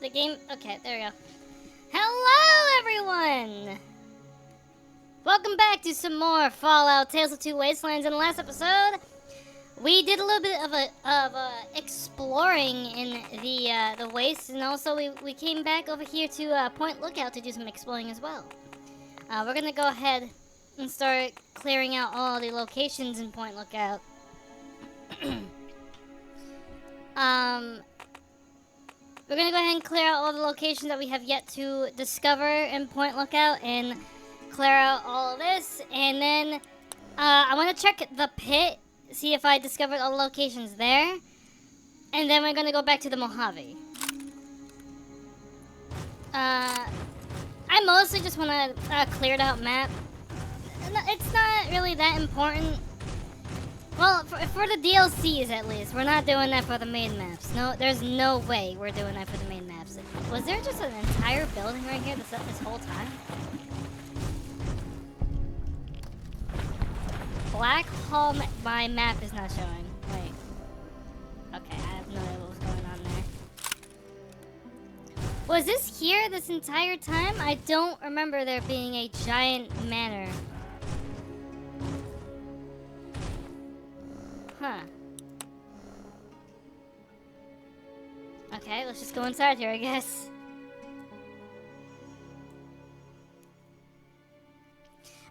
The game. Okay, there we go. Hello, everyone! Welcome back to some more Fallout Tales of Two Wastelands. In the last episode, we did a little bit of exploring in the wastes, and also we came back over here to Point Lookout to do some exploring as well. We're gonna go ahead and start clearing out all the locations in Point Lookout. We're gonna go ahead and clear out all the locations that we have yet to discover in Point Lookout and clear out all of this. And then I want to check the pit, see if I discovered all the locations there. And then we're gonna go back to the Mojave. I mostly just want to cleared out map. It's not really that important. Well, for the DLCs at least, we're not doing that for the main maps. No, there's no way we're doing that for the main maps. Was there just an entire building right here this whole time? Black Hall, my map is not showing. Wait. Okay, I have no idea what was going on there. Was this here this entire time? I don't remember there being a giant manor. Huh. Okay, let's just go inside here, I guess.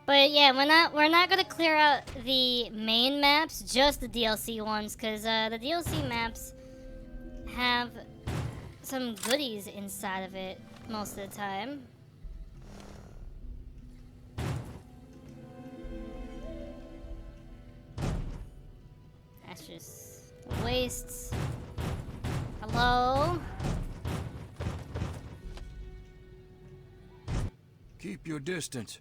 But yeah, we're not gonna clear out the main maps, just the DLC ones, cause the DLC maps have some goodies inside of it most of the time. That's just wastes. Hello? Keep your distance.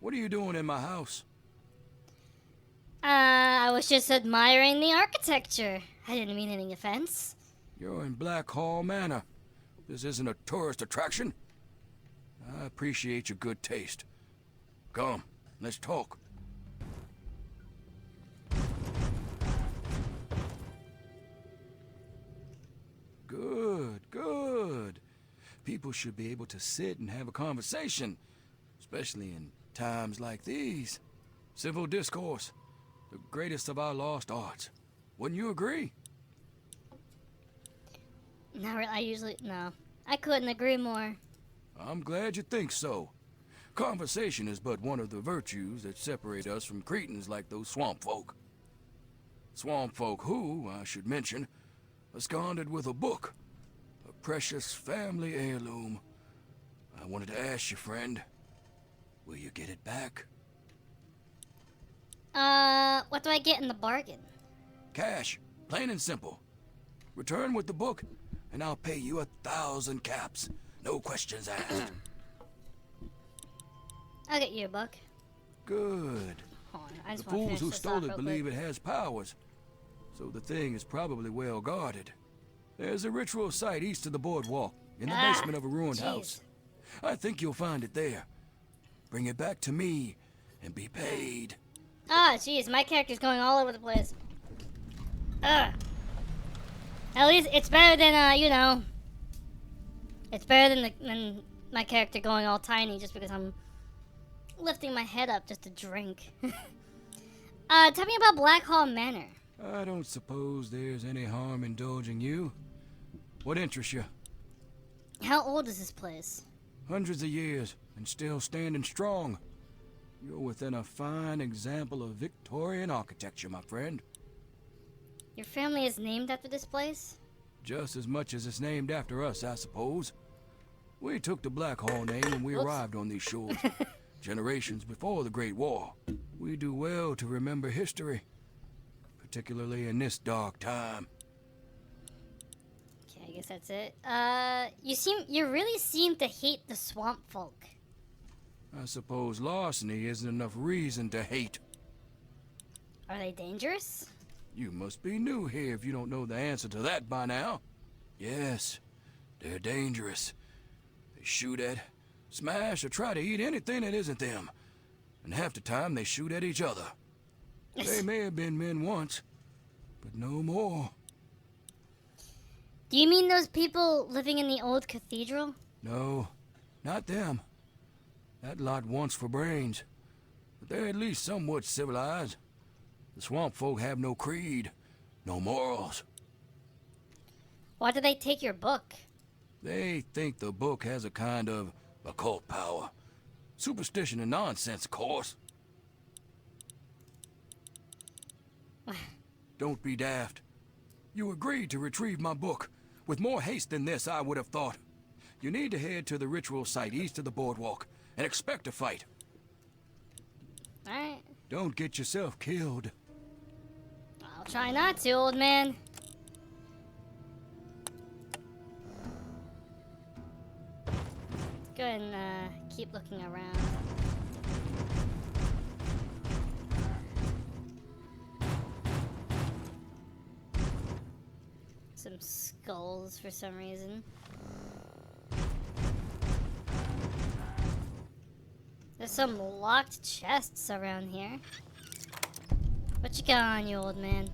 What are you doing in my house? I was just admiring the architecture. I didn't mean any offense. You're in Black Hall Manor. This isn't a tourist attraction. I appreciate your good taste. Come, let's talk. Good, good. People should be able to sit and have a conversation, especially in times like these. Civil discourse, the greatest of our lost arts. Wouldn't you agree? Not really, no. I couldn't agree more. I'm glad you think so. Conversation is but one of the virtues that separate us from cretins like those swamp folk. Swamp folk who, I should mention, absconded with a book, a precious family heirloom. I wanted to ask you, friend, will you get it back? What do I get in the bargain? Cash, plain and simple. Return with the book, and I'll pay you 1,000 caps. No questions asked. I'll get you a book. Good. Hold on, I The just want to fools finish who this stole off it real believe quick. it has powers, so the thing is probably well guarded. There's a ritual site east of the boardwalk, in the basement of a ruined house. I think you'll find it there. Bring it back to me, and be paid. Ah, jeez, my character's going all over the place. Ugh. At least it's better than, you know. It's better than my character going all tiny just because I'm lifting my head up just to drink. Tell me about Black Hall Manor. I don't suppose there's any harm indulging you. What interests you? How old is this place? Hundreds of years, and still standing strong. You're within a fine example of Victorian architecture, my friend. Your family is named after this place? Just as much as it's named after us, I suppose. We took the Black Hall name when we arrived on these shores, generations before the Great War. We do well to remember history, particularly in this dark time. Okay, I guess that's it. You really seem to hate the swamp folk. I suppose larceny isn't enough reason to hate. Are they dangerous? You must be new here if you don't know the answer to that by now. Yes, they're dangerous. They shoot at, smash, or try to eat anything that isn't them. And half the time they shoot at each other. They may have been men once, but no more. Do Do you mean those people living in the old cathedral? No, not them. That lot wants for brains. But they're at least somewhat civilized. The swamp folk have no creed, no morals. Why do they take your book? They think the book has a kind of occult power. Superstition and nonsense, of course. Don't be daft. You agreed to retrieve my book. With more haste than this, I would have thought. You need to head to the ritual site east of the boardwalk and expect a fight. Alright. Don't get yourself killed. I'll try not to, old man. Go ahead and keep looking around. Some skulls for some reason. There's some locked chests around here. What you got on you, old man?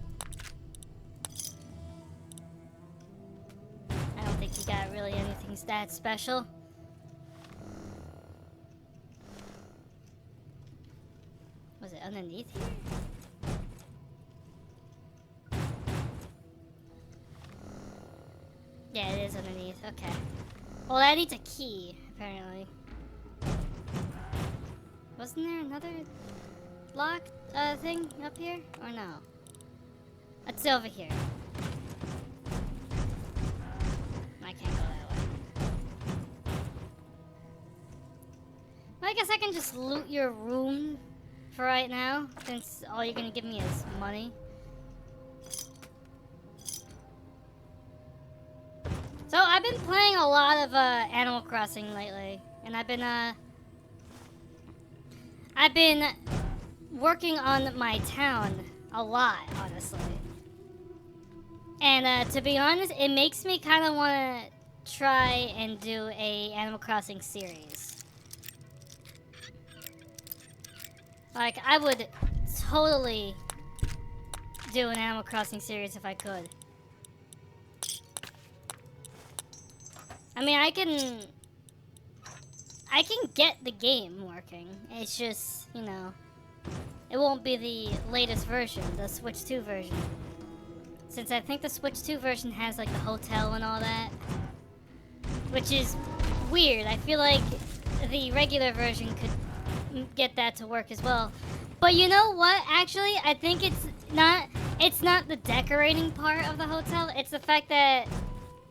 I don't think you got really anything that special. Was it underneath here? Yeah, it is underneath. Okay. Well, that needs a key, apparently. Wasn't there another lock thing up here? Or no? It's over here. I can't go that way. Well, I guess I can just loot your room for right now, since all you're gonna give me is money. So I've been playing a lot of Animal Crossing lately, and I've been working on my town a lot, honestly. And to be honest, it makes me kind of want to try and do a Animal Crossing series. Like, I would totally do an Animal Crossing series if I could. I mean, I can get the game working. It's just, you know, it won't be the latest version, the Switch 2 version. Since I think the Switch 2 version has, like, the hotel and all that. Which is weird. I feel like the regular version could get that to work as well. But you know what? Actually, I think it's not the decorating part of the hotel. It's the fact that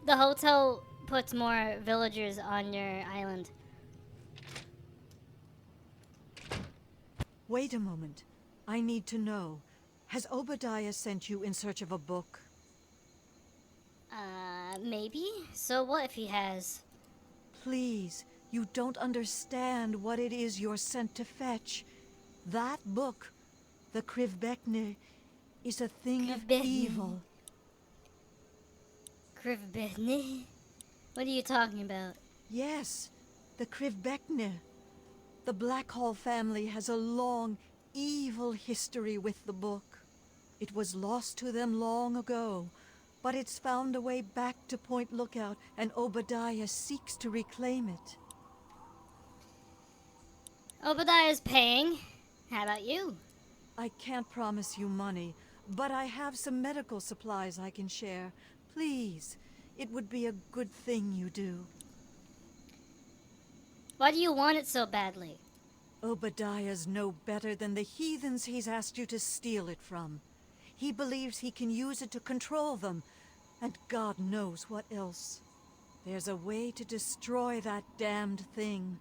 the hotel puts more villagers on your island. Wait a moment. I need to know. Has Obadiah sent you in search of a book? Maybe? So what if he has? Please, you don't understand what it is you're sent to fetch. That book, the Krivbekne, is a thing of evil. Krivbekne? What are you talking about? Yes, the Krivbekne. The Blackhall family has a long, evil history with the book. It was lost to them long ago, but it's found a way back to Point Lookout, and Obadiah seeks to reclaim it. Obadiah's paying. How about you? I can't promise you money, but I have some medical supplies I can share. Please, it would be a good thing you do. Why do you want it so badly? Obadiah's no better than the heathens he's asked you to steal it from. He believes he can use it to control them, and God knows what else. There's a way to destroy that damned thing.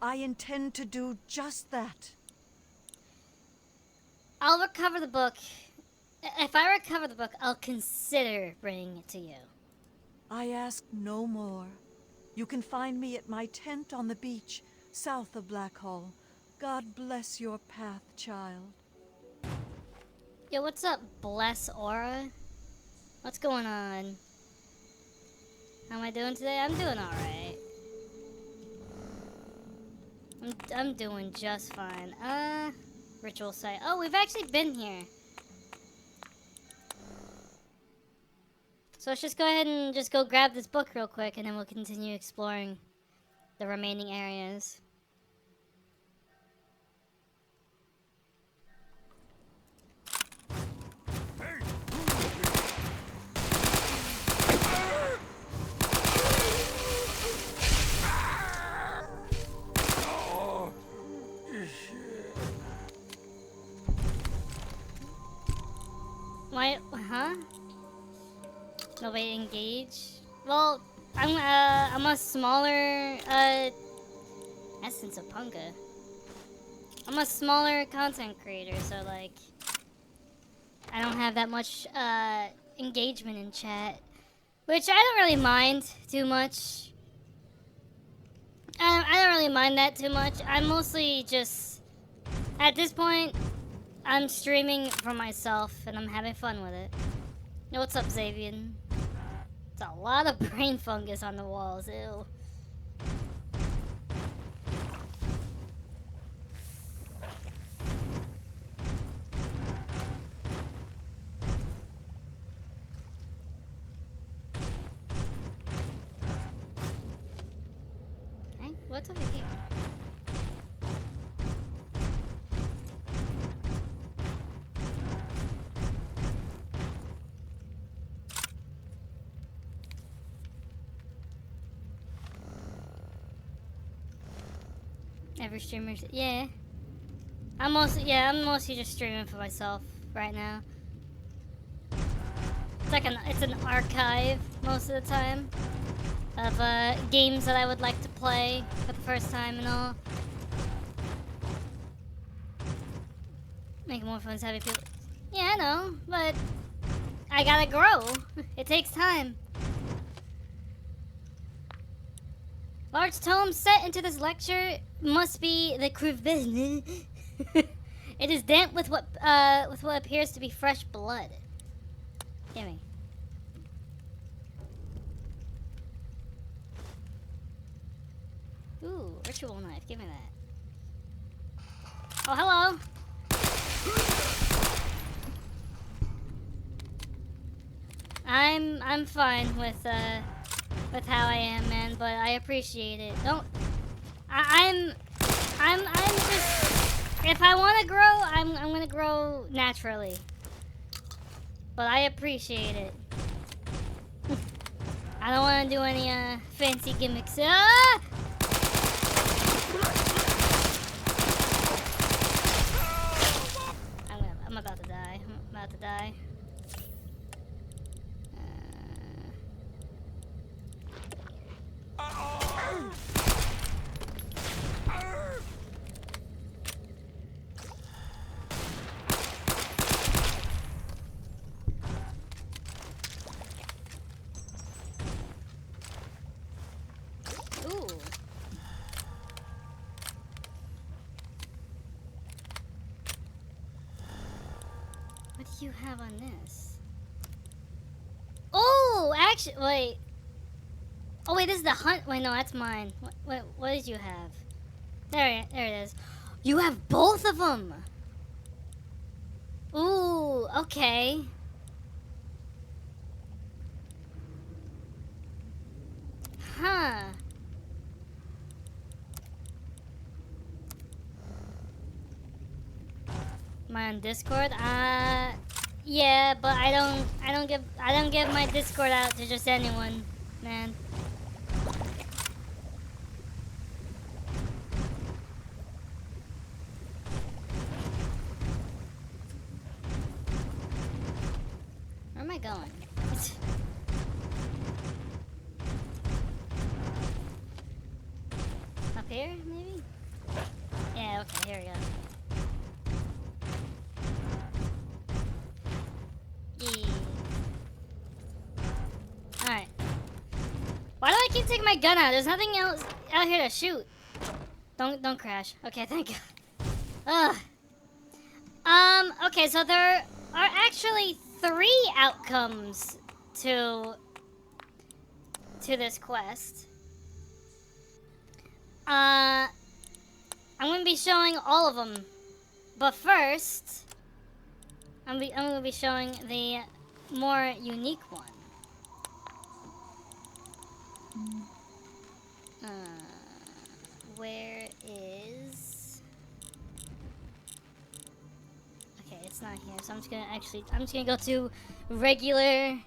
I intend to do just that. I'll recover the book. If I recover the book, I'll consider bringing it to you. I ask no more. You can find me at my tent on the beach, south of Blackhall. God bless your path, child. Yo, what's up, Bless Aura? What's going on? How am I doing today? I'm doing alright. I'm doing just fine. Ritual site. Oh, we've actually been here. So let's just go ahead and just go grab this book real quick, and then we'll continue exploring the remaining areas. Why? Huh? Nobody engage? Well, I'm a smaller, Essence of Punga. I'm a smaller content creator, so, like, I don't have that much, engagement in chat. Which I don't really mind too much. I don't really mind that too much. I'm mostly just, at this point, I'm streaming for myself, and I'm having fun with it. Yo, what's up, Xavian? It's a lot of brain fungus on the walls, ew. Okay, what's over here? Every streamer, yeah. I'm mostly just streaming for myself right now. It's an archive most of the time of games that I would like to play for the first time and all. Making more fun having people. Yeah, I know, but I gotta grow. It takes time. Large tome set into this lecture must be the business. It is damp with what appears to be fresh blood. Gimme. Ooh, ritual knife. Give me that. Oh, hello. I'm fine with how I am, man, but I appreciate it. Don't. I'm just. If I want to grow, I'm gonna grow naturally. But I appreciate it. I don't want to do any fancy gimmicks. Ah! I'm about to die. I'm about to die. Ooh. What do you have on this? Oh, actually, wait. Oh wait, this is the hunt. Wait, no, that's mine. What did you have? There it is. You have both of them. Ooh, okay. Huh. Am I on Discord? Yeah, but I don't give my Discord out to just anyone, man. Where am I going? Up here, maybe? Yeah, okay, here we go. Alright. Why do I keep taking my gun out? There's nothing else out here to shoot. Don't crash. Okay, thank God. Ugh. Okay, so there are actually 3 outcomes to this quest. I'm gonna be showing all of them. But first, I'm gonna be showing the more unique one. Where is... Okay, it's not here, so I'm just gonna go to regular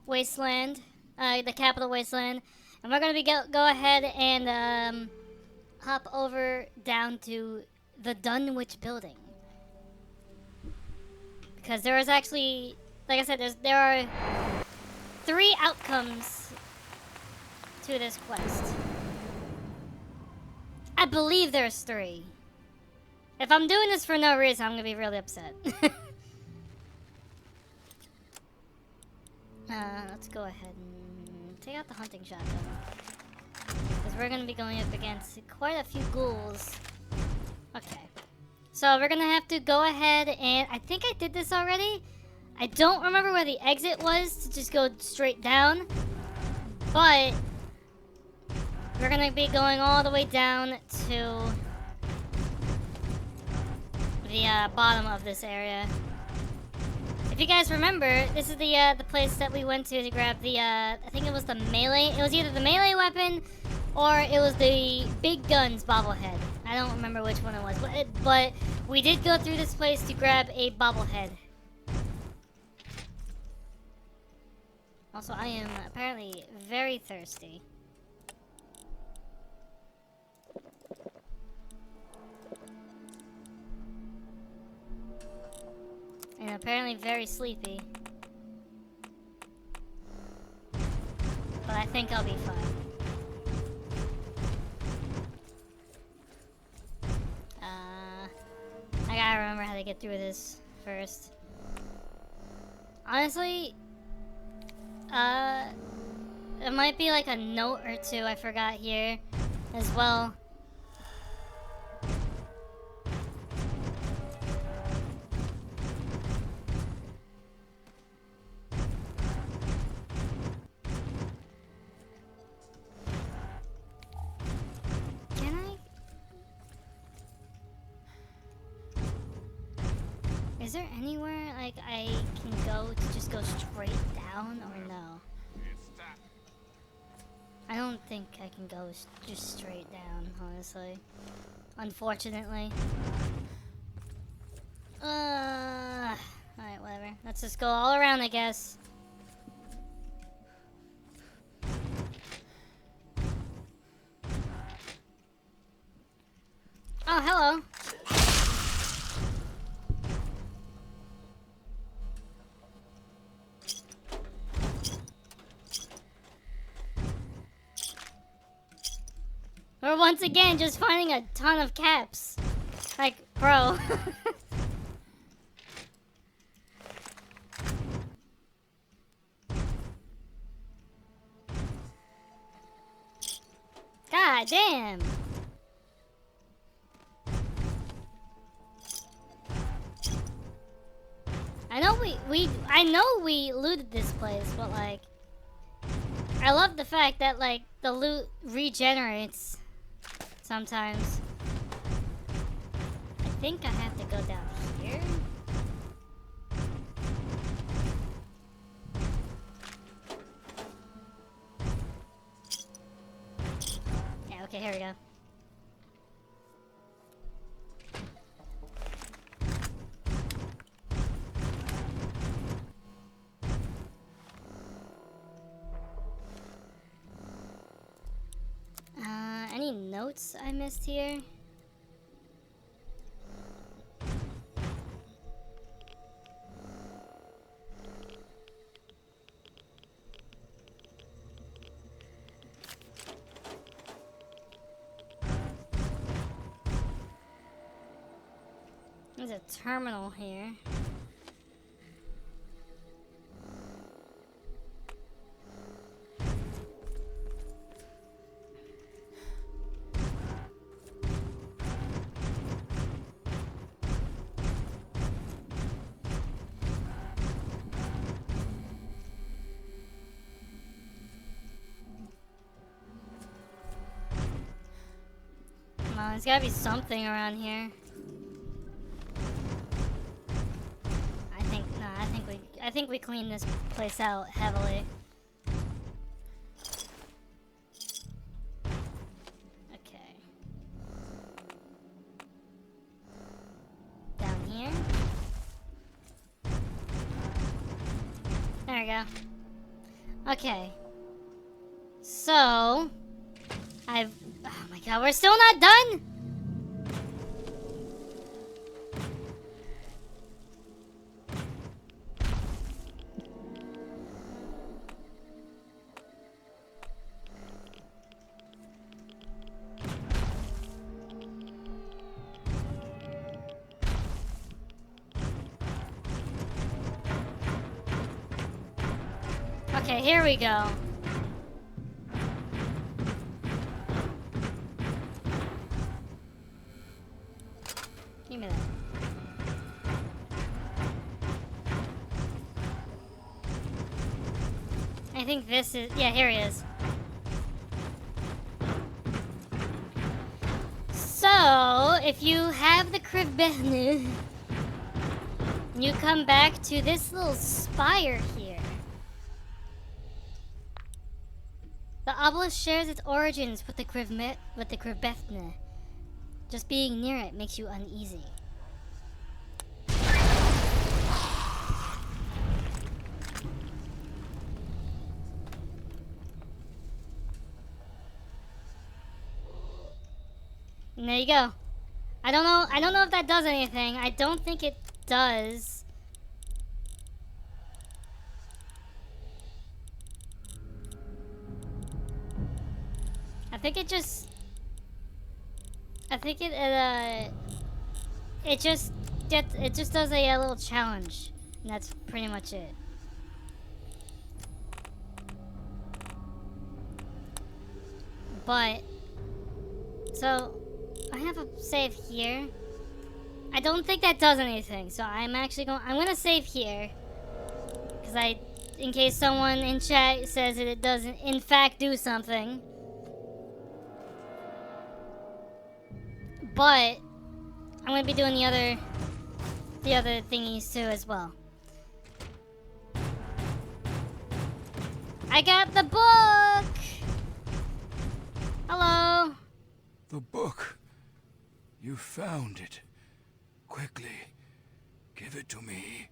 Wasteland, the capital Wasteland, and we're gonna go ahead and hop over down to the Dunwich building. Because there is actually, like I said, there are 3 outcomes to this quest. I believe there's 3. If I'm doing this for no reason, I'm gonna be really upset. Let's go ahead and take out the hunting shotgun. Because we're gonna be going up against quite a few ghouls. Okay. So we're gonna have to go ahead and... I think I did this already. I don't remember where the exit was to just go straight down. But... we're gonna be going all the way down to... the bottom of this area. If you guys remember, this is the place that we went to grab the, I think it was the melee. It was either the melee weapon or it was the big guns bobblehead. I don't remember which one it was, but we did go through this place to grab a bobblehead. Also, I am apparently very thirsty. And apparently very sleepy. But I think I'll be fine. I gotta remember how to get through this first. Honestly, it might be like a note or 2 I forgot here as well. Is there anywhere, like, I can go to just go straight down, or no? I don't think I can go just straight down, honestly. Unfortunately. Alright, whatever. Let's just go all around, I guess. Oh, hello. We're once again just finding a ton of caps. Like, bro. God damn. I know we looted this place, but like, I love the fact that like the loot regenerates sometimes. I think I have to go down here. Yeah, okay, here we go. Any notes I missed here? There's a terminal here. Come on, there's gotta be something around here. I think we cleaned this place out heavily. we go. Okay. So... oh my god, we're still not done? Okay, here we go. Give me that. I think this is... yeah, here he is. So, if you have the Kribbenny, you come back to this little spire here. The obelisk shares its origins with the Kribbenny. Just being near it makes you uneasy. And there you go. I don't know if that does anything. I don't think it does. I think it just does a little challenge, and that's pretty much it. But so I have a save here. I don't think that does anything, so I'm gonna save here, because in case someone in chat says that it doesn't in fact do something. But I'm gonna be doing the other thingies too as well. I got the book! Hello! The book. You found it. Quickly, give it to me.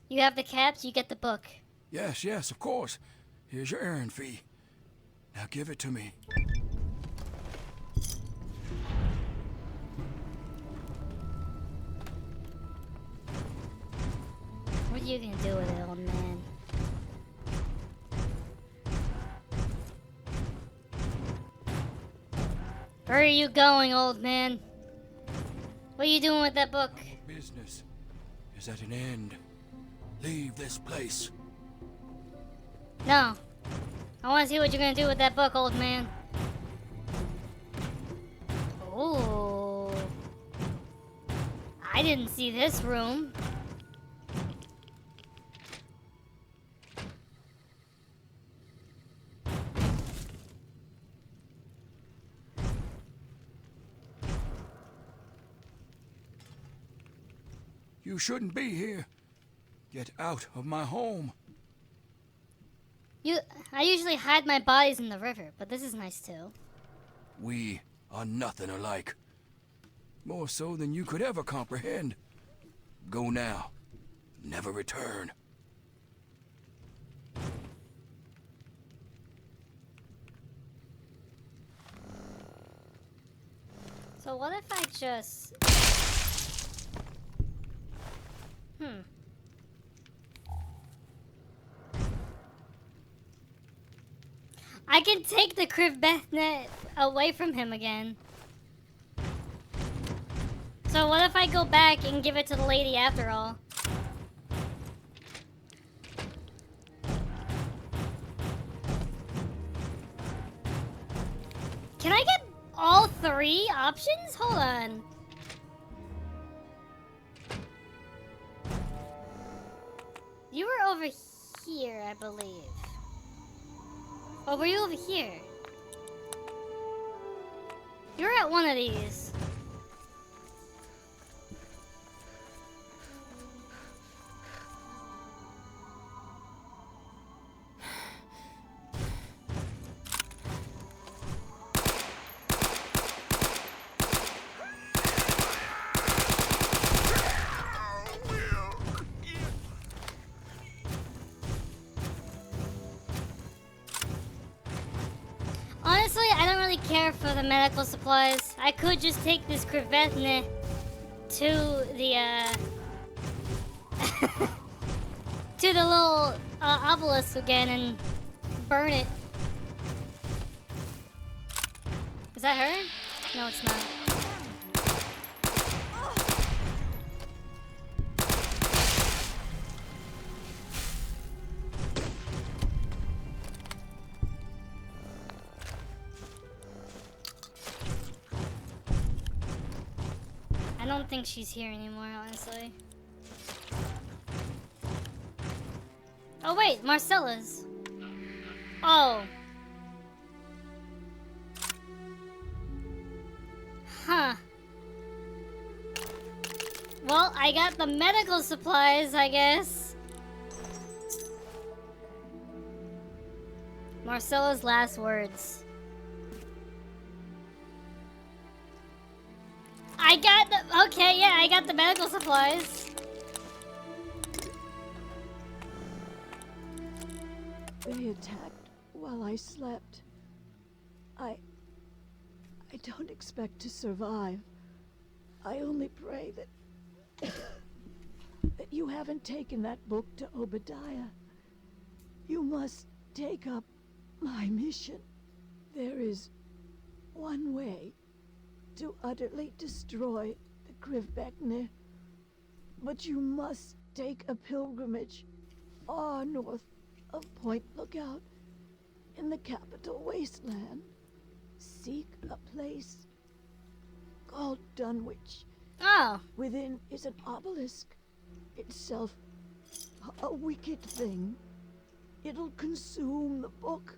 You have the caps, you get the book. Yes, of course. Here's your errand fee. Now give it to me. What are you gonna do with it, old man? Where are you going, old man? What are you doing with that book? Business is at an end. Leave this place. No. I want to see what you're gonna do with that book, old man. Ooh. I didn't see this room. You shouldn't be here. Get out of my home. I usually hide my bodies in the river, but this is nice too. We are nothing alike. More so than you could ever comprehend. Go now. Never return. So what if I just... I can take the Kribbenny away from him again. So what if I go back and give it to the lady after all? Can I get all three options? Hold on. You were over here, I believe. Oh, were you over here? You were at one of these. care for the medical supplies. I could just take this Krivetne to the, to the little obelisk again and burn it. Is that her? No, it's not. I don't think she's here anymore, honestly. Oh wait, Marcella's. Oh. Huh. Well, I got the medical supplies, I guess. Marcella's last words. I got the, okay, yeah, I got the medical supplies. They attacked while I slept. I don't expect to survive. I only pray that that you haven't taken that book to Obadiah. You must take up my mission. There is one way to utterly destroy the Krivbekne, but you must take a pilgrimage far north of Point Lookout in the capital Wasteland. Seek a place called Dunwich. Oh. Within is an obelisk, itself a wicked thing. It'll consume the book.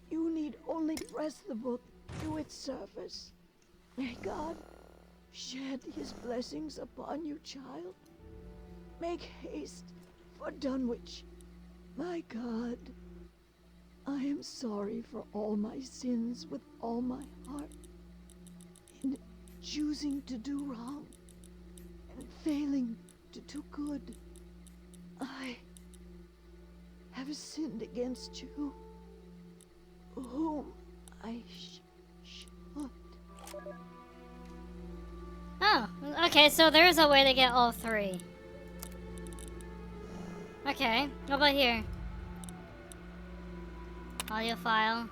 You need only press the book to its surface. May God shed his blessings upon you, child. Make haste for Dunwich. My God, I am sorry for all my sins with all my heart. In choosing to do wrong and failing to do good, I have sinned against you, whom I should. Oh, okay, so there's a way to get all three. Okay, what about here? Audio file.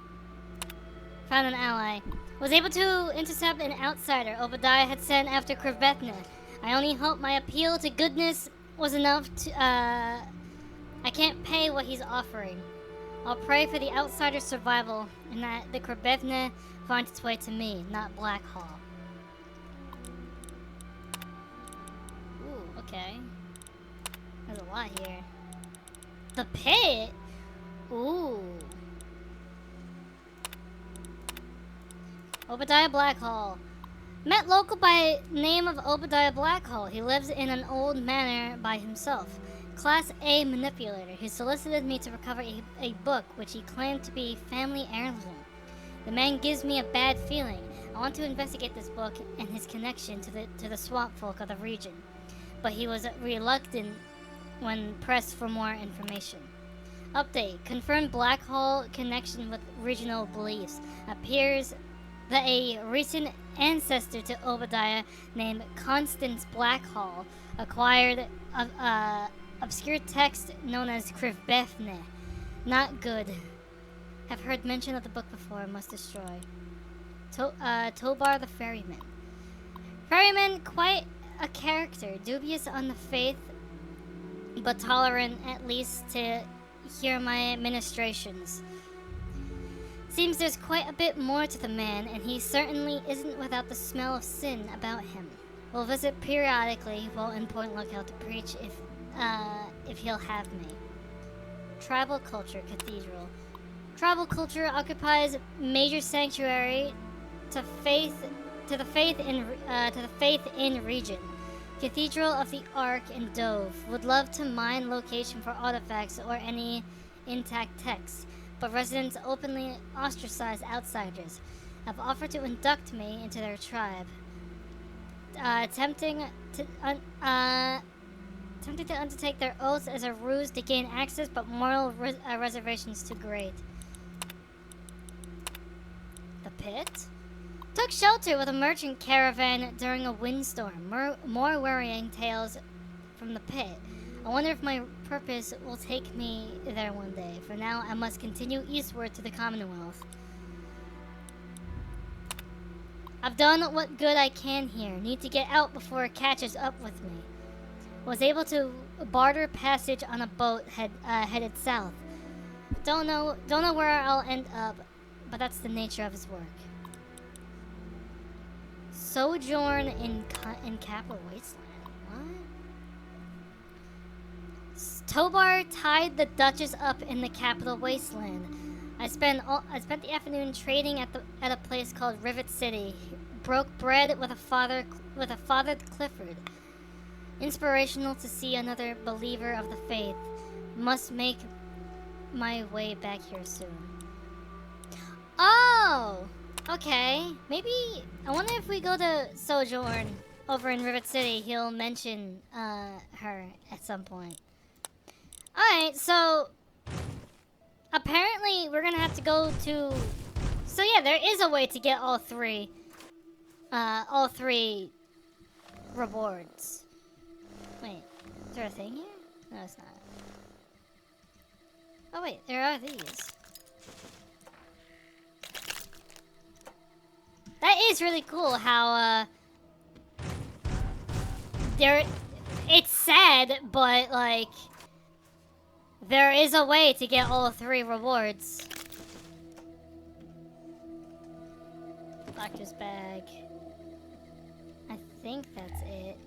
Found an ally. Was able to intercept an outsider Obadiah had sent after Krivbethna. I only hope my appeal to goodness was enough to, I can't pay what he's offering. I'll pray for the outsider's survival and that the Krivbethna finds its way to me, not Blackhall. Ooh, okay. There's a lot here. The pit? Ooh. Obadiah Blackhall. Met local by name of Obadiah Blackhall. He lives in an old manor by himself. Class A manipulator. He solicited me to recover a book which he claimed to be family heirloom. The man gives me a bad feeling. I want to investigate this book and his connection to the swamp folk of the region. But he was reluctant when pressed for more information. Update. Confirmed Blackhall connection with regional beliefs. Appears that a recent ancestor to Obadiah named Constance Blackhall acquired obscure text known as Krivbethne. Not good. Have heard mention of the book before. Must destroy. Tobar the Ferryman. Ferryman, quite a character. Dubious on the faith, but tolerant at least to hear my ministrations. Seems there's quite a bit more to the man, and he certainly isn't without the smell of sin about him. We'll visit periodically while in Point Lookout to preach if he'll have me. Tribal Culture Cathedral. Tribal culture occupies major sanctuary to the faith in region. Cathedral of the Ark in Dove. Would love to mine location for artifacts or any intact texts, but residents openly ostracize outsiders. Have offered to induct me into their tribe. Attempting to undertake their oaths as a ruse to gain access, but moral reservations too great. The pit? Took shelter with a merchant caravan during a windstorm. More worrying tales from the pit. I wonder if my purpose will take me there one day. For now, I must continue eastward to the Commonwealth. I've done what good I can here. Need to get out before it catches up with me. Was able to barter passage on a boat headed south. Don't know where I'll end up, but that's the nature of his work. Sojourn in Capital Wasteland. What? Tobar tied the Duchess up in the Capital Wasteland. I spent the afternoon trading at a place called Rivet City. Broke bread with a fathered Clifford. Inspirational to see another believer of the faith. Must make my way back here soon. Oh, okay. Maybe I wonder if we go to Sojourn over in Rivet City, he'll mention her at some point. Alright, so apparently we're gonna have to go to... So yeah, there is a way to get all three rewards. Wait, is there a thing here? No, it's not. Oh wait, there are these. That is really cool how, it's sad, but, like, there is a way to get all three rewards. Doctor's bag. I think that's it.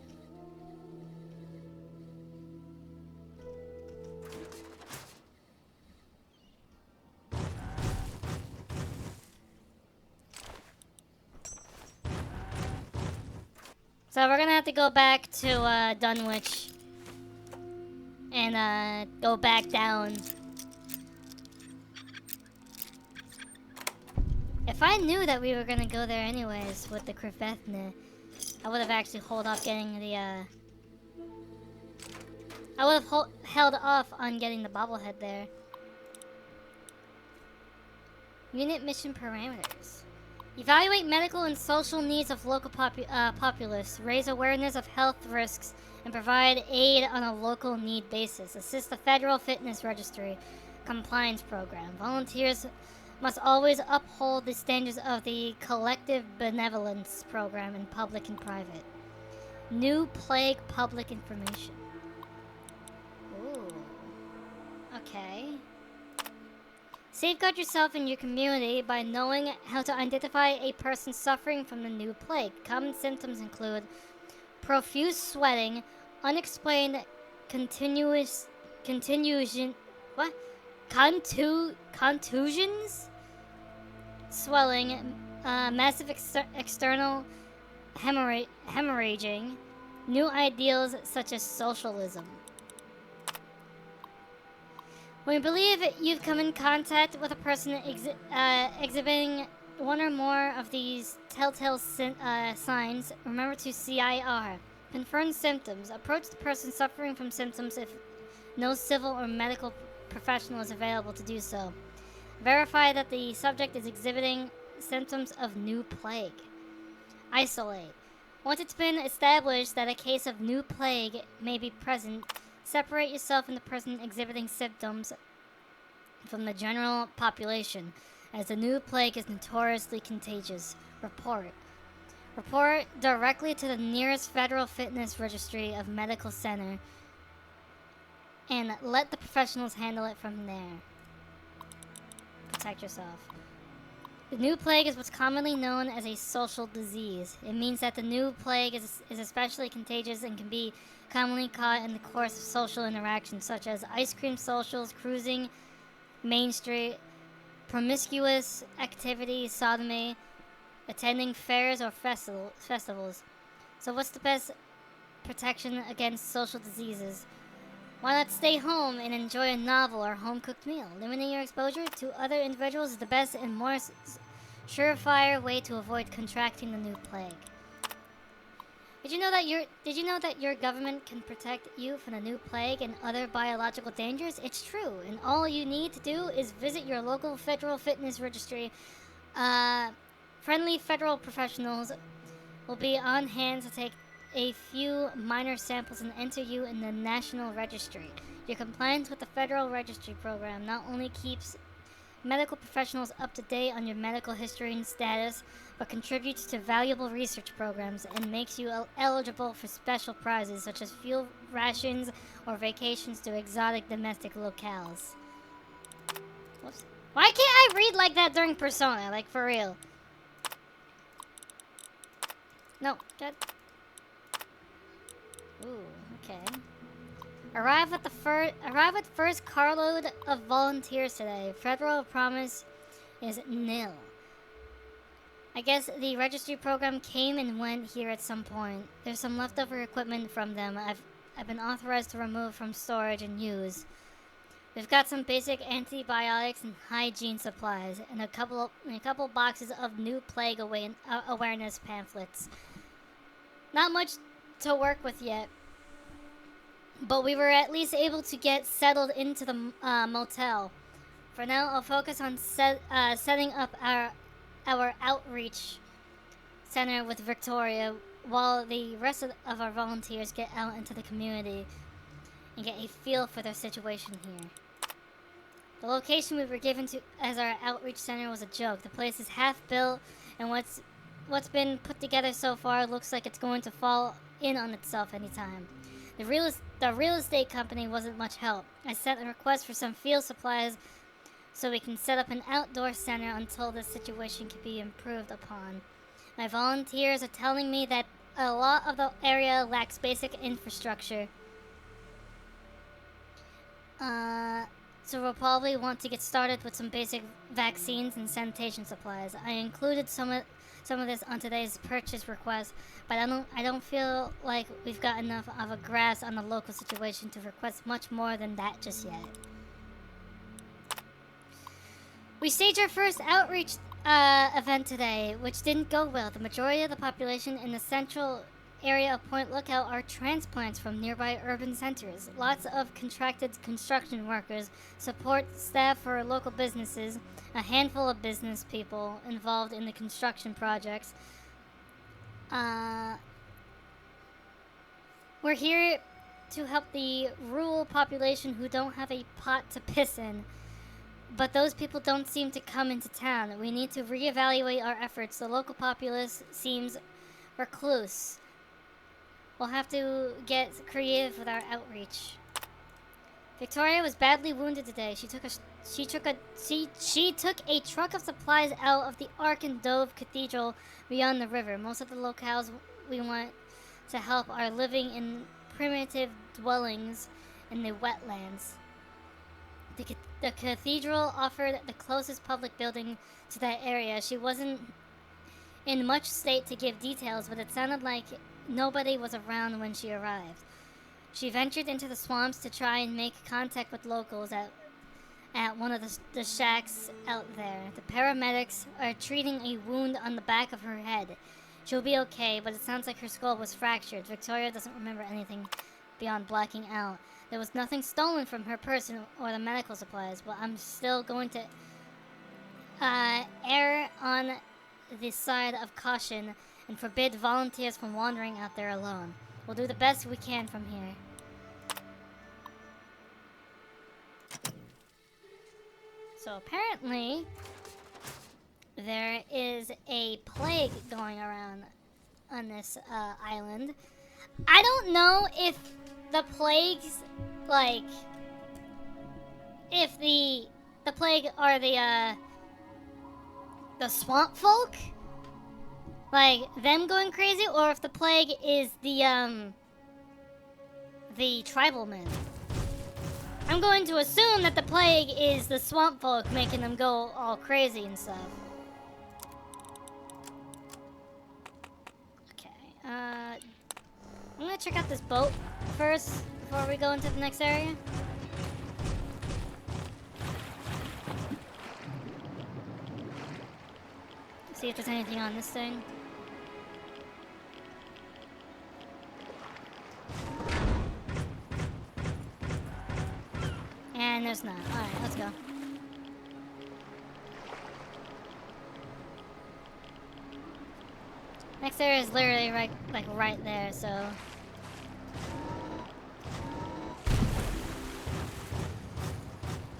So we're gonna have to go back to Dunwich and go back down. If I knew that we were gonna go there anyways with the Krivethne, I would have actually held off getting the I would have held off on getting the bobblehead there. Unit mission parameters. Evaluate medical and social needs of local populace, raise awareness of health risks, and provide aid on a local need basis. Assist the Federal Fitness Registry compliance program. Volunteers must always uphold the standards of the collective benevolence program in public and private. New plague public information. Ooh. Okay. Safeguard yourself and your community by knowing how to identify a person suffering from the new plague. Common symptoms include profuse sweating, unexplained contusions, swelling, massive external hemorrhaging, new ideals such as socialism. When you believe you've come in contact with a person exhibiting one or more of these telltale signs, remember to CIR. Confirm symptoms. Approach the person suffering from symptoms if no civil or medical professional is available to do so. Verify that the subject is exhibiting symptoms of new plague. Isolate. Once it's been established that a case of new plague may be present, separate yourself and the person exhibiting symptoms from the general population, as the new plague is notoriously contagious. Report. Report directly to the nearest Federal Fitness Registry of Medical Center and let the professionals handle it from there. Protect yourself. The new plague is what's commonly known as a social disease. It means that the new plague is especially contagious and can be commonly caught in the course of social interactions such as ice cream socials, cruising, Main Street, promiscuous activity, sodomy, attending fairs or festivals. So what's the best protection against social diseases? Why not stay home and enjoy a novel or home-cooked meal? Limiting your exposure to other individuals is the best and more surefire way to avoid contracting the new plague. Did you know that your government can protect you from the new plague and other biological dangers? It's true, and all you need to do is visit your local Federal Fitness Registry friendly federal professionals will be on hand to take a few minor samples and enter you in the National Registry. Your compliance with the Federal Registry Program not only keeps medical professionals up to date on your medical history and status, but contributes to valuable research programs and makes you eligible for special prizes such as fuel rations or vacations to exotic domestic locales. Whoops. Why can't I read like that during Persona? Like, for real. No, that... Ooh, okay. Arrive with first carload of volunteers today. Federal promise is nil. I guess the registry program came and went here at some point. There's some leftover equipment from them I've been authorized to remove from storage and use. We've got some basic antibiotics and hygiene supplies, and a couple boxes of new plague awareness pamphlets. Not much to work with yet, but we were at least able to get settled into the motel. For now, I'll focus on setting up our outreach center with Victoria, while the rest of our volunteers get out into the community and get a feel for their situation here. The location we were given to as our outreach center was a joke. The place is half built, and what's been put together so far looks like it's going to fall in on itself anytime. The real estate company wasn't much help. I sent a request for some field supplies so we can set up an outdoor center until this situation can be improved upon. My volunteers are telling me that a lot of the area lacks basic infrastructure. So we'll probably want to get started with some basic vaccines and sanitation supplies. I included some of this on today's purchase request, but I don't feel like we've got enough of a grasp on the local situation to request much more than that just yet. We staged our first outreach event today, which didn't go well. The majority of the population in the central area of Point Lookout are transplants from nearby urban centers. Lots of contracted construction workers, support staff for local businesses, a handful of business people involved in the construction projects. We're here to help the rural population who don't have a pot to piss in. But those people don't seem to come into town. We need to reevaluate our efforts. The local populace seems recluse. We'll have to get creative with our outreach. Victoria was badly wounded today. She took a truck of supplies out of the Ark and Dove Cathedral beyond the river. Most of the locales we want to help are living in primitive dwellings in the wetlands. The cathedral offered the closest public building to that area. She wasn't in much state to give details, but it sounded like nobody was around when she arrived. She ventured into the swamps to try and make contact with locals at one of the shacks out there. The paramedics are treating a wound on the back of her head. She'll be okay, but it sounds like her skull was fractured. Victoria doesn't remember anything beyond blacking out. There was nothing stolen from her person or the medical supplies, but I'm still going to err on the side of caution and forbid volunteers from wandering out there alone. We'll do the best we can from here. So apparently, there is a plague going around on this island. I don't know if the plagues, like, if the plague are the swamp folk, like them going crazy, or if the plague is the tribal men. I'm going to assume that the plague is the swamp folk making them go all crazy and stuff. Okay, I'm gonna check out this boat first before we go into the next area. See if there's anything on this thing. And there's not. Alright, let's go. Next area is literally right, like right there, so.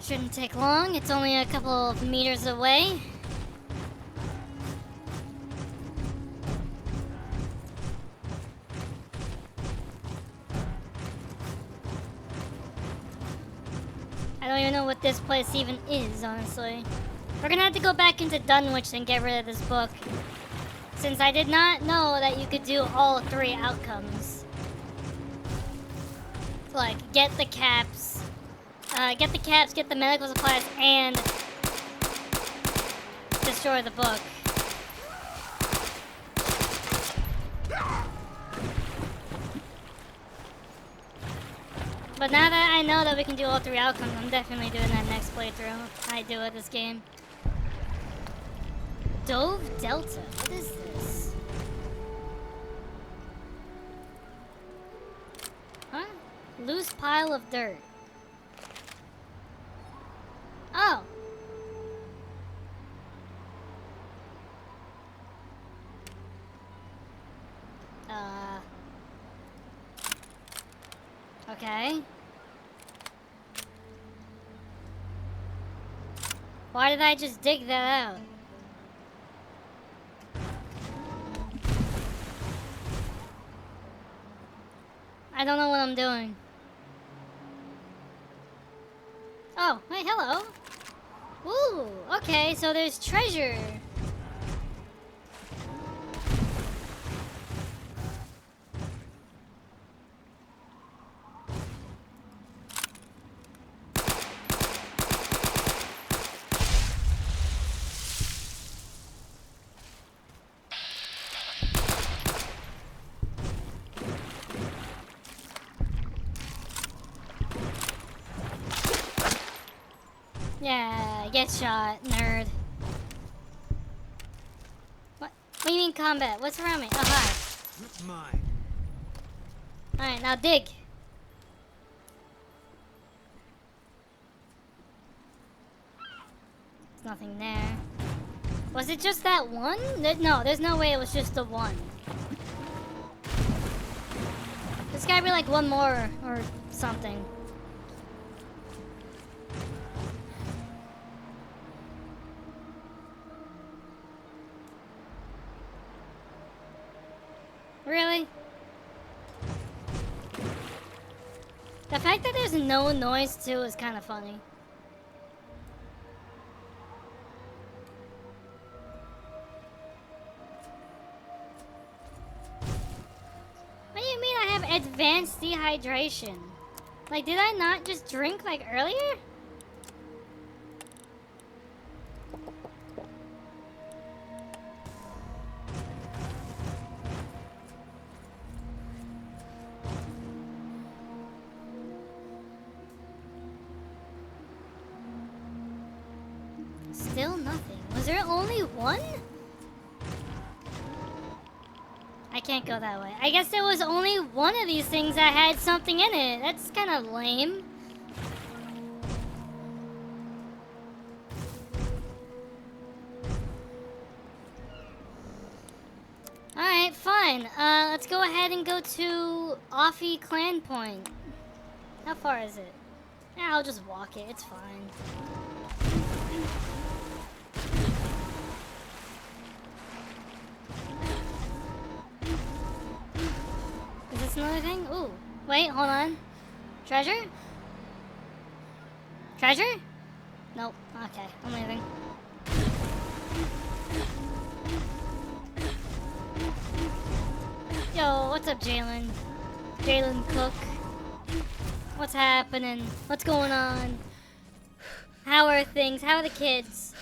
Shouldn't take long. It's only a couple of meters away. I don't even know what this place even is, honestly. We're gonna have to go back into Dunwich and get rid of this book, since I did not know that you could do all 3 outcomes. So, like, get the caps, get the medical supplies, and destroy the book. But now that I know that we can do all 3 outcomes, I'm definitely doing that next playthrough I do of this game. Dove Delta, what is this? Huh? Loose pile of dirt. Oh. Okay. Why did I just dig that out? I don't know what I'm doing. Oh, hey, hello. Ooh, okay, so there's treasure. Yeah, get shot, nerd. What do you mean combat? What's around me? Oh, hi. Mine. Alright, now dig. There's nothing there. Was it just that one? No, there's no way it was just the one. There's gotta be like one more or something. Really? The fact that there's no noise too is kind of funny. What do you mean I have advanced dehydration? Like, did I not just drink like earlier? Still nothing. Was there only one? I can't go that way. I guess there was only one of these things that had something in it. That's kind of lame. Alright, fine. Let's go ahead and go to Offie Clan Point. How far is it? Yeah, I'll just walk it. It's fine. Is this another thing? Ooh. Wait, hold on. Treasure? Treasure? Nope. Okay, I'm leaving. Yo, what's up, Jalen? Jalen Cook. What's happening? What's going on? How are things? How are the kids?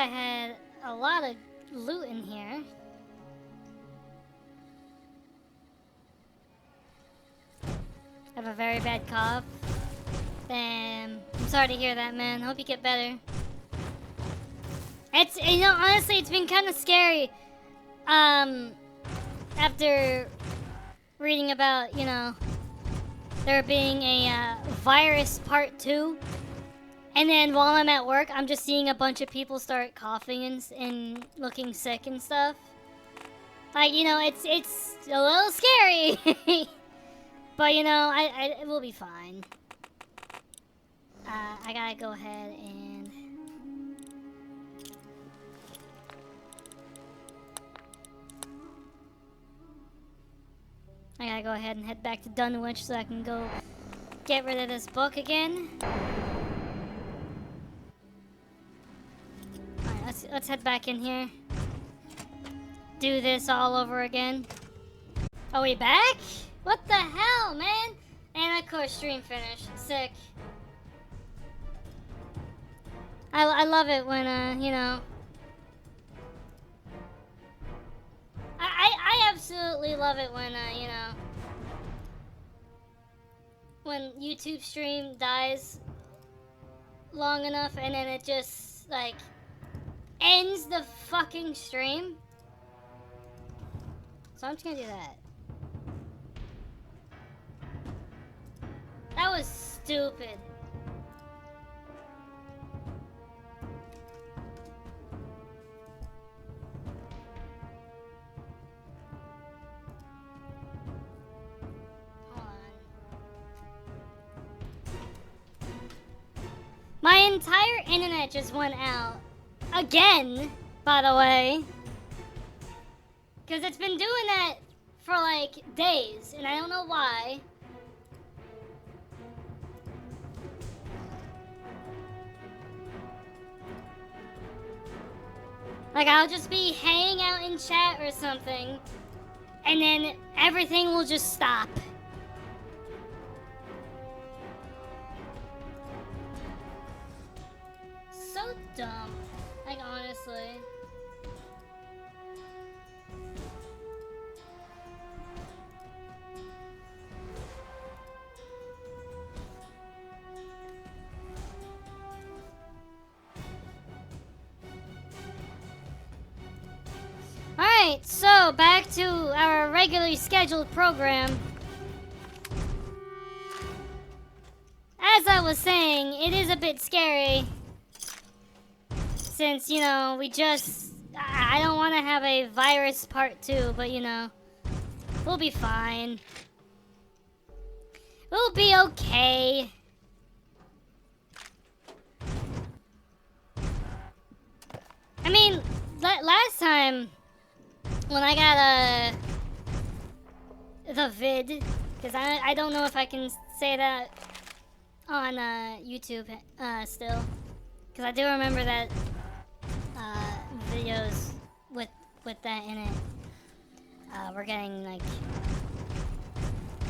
I had a lot of loot in here. I have a very bad cough. Damn. I'm sorry to hear that, man. Hope you get better. It's, you know, honestly, it's been kind of scary. After reading about, you know, there being a virus part 2. And then while I'm at work, I'm just seeing a bunch of people start coughing and looking sick and stuff. Like, you know, it's a little scary. But, you know, it will be fine. I gotta go ahead and... I gotta go ahead and head back to Dunwich so I can go get rid of this book again. Alright, let's head back in here. Do this all over again. Are we back? What the hell, man? And of course, stream finished. Sick. I love it when, you know... I absolutely love it when, you know... when YouTube stream dies long enough and then it just, like, ends the fucking stream. So I'm just gonna do that. That was stupid. Hold on. My entire internet just went out. Again, by the way. Because it's been doing that for like days, and I don't know why. Like, I'll just be hanging out in chat or something, and then everything will just stop. So dumb. Like, honestly. Alright, so back to our regularly scheduled program. As I was saying, it is a bit scary. Since, you know, I don't want to have a virus part 2, but, you know, we'll be fine. We'll be okay. I mean, last time... when I got the vid, because I don't know if I can say that on YouTube still, because I do remember that videos with that in it were getting like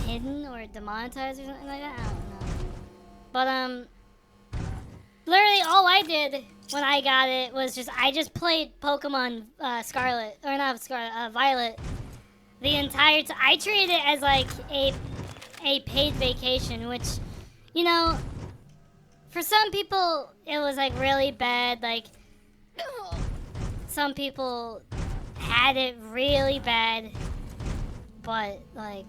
hidden or demonetized or something like that. I don't know, but literally all I did when I got it was I just played Pokemon Scarlet, or not Scarlet, Violet the entire time. I treated it as like a paid vacation, which, you know, for some people it was like really bad. Like, some people had it really bad, but like,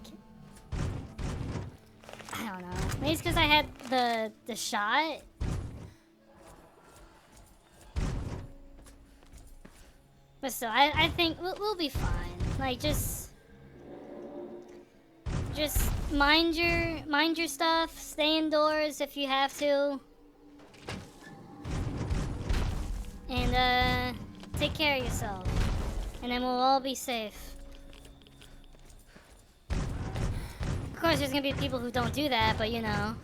I don't know. Maybe it's because I had the shot. But still, I think we'll be fine. Like, just mind your stuff. Stay indoors if you have to, and take care of yourself. And then we'll all be safe. Of course, there's gonna be people who don't do that, but you know.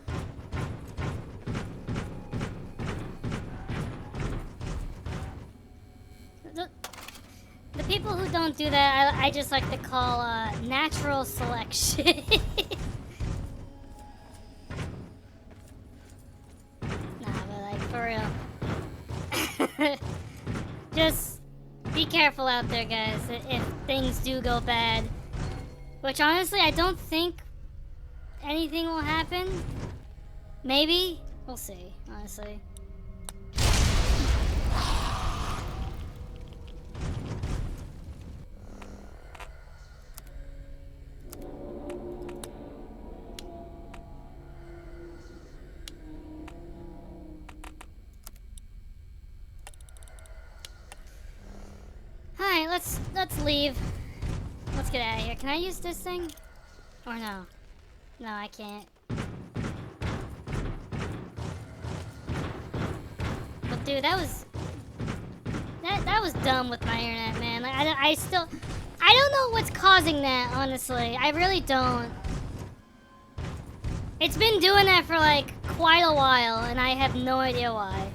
The people who don't do that, I just like to call natural selection. Nah, but like, for real. just be careful out there, guys, if things do go bad. Which, honestly, I don't think anything will happen. Maybe? We'll see, honestly. Alright, let's leave. Let's get out of here. Can I use this thing? Or no? No, I can't. But dude, that was dumb with my internet, man. Like, I don't know what's causing that, honestly. I really don't. It's been doing that for like quite a while, and I have no idea why.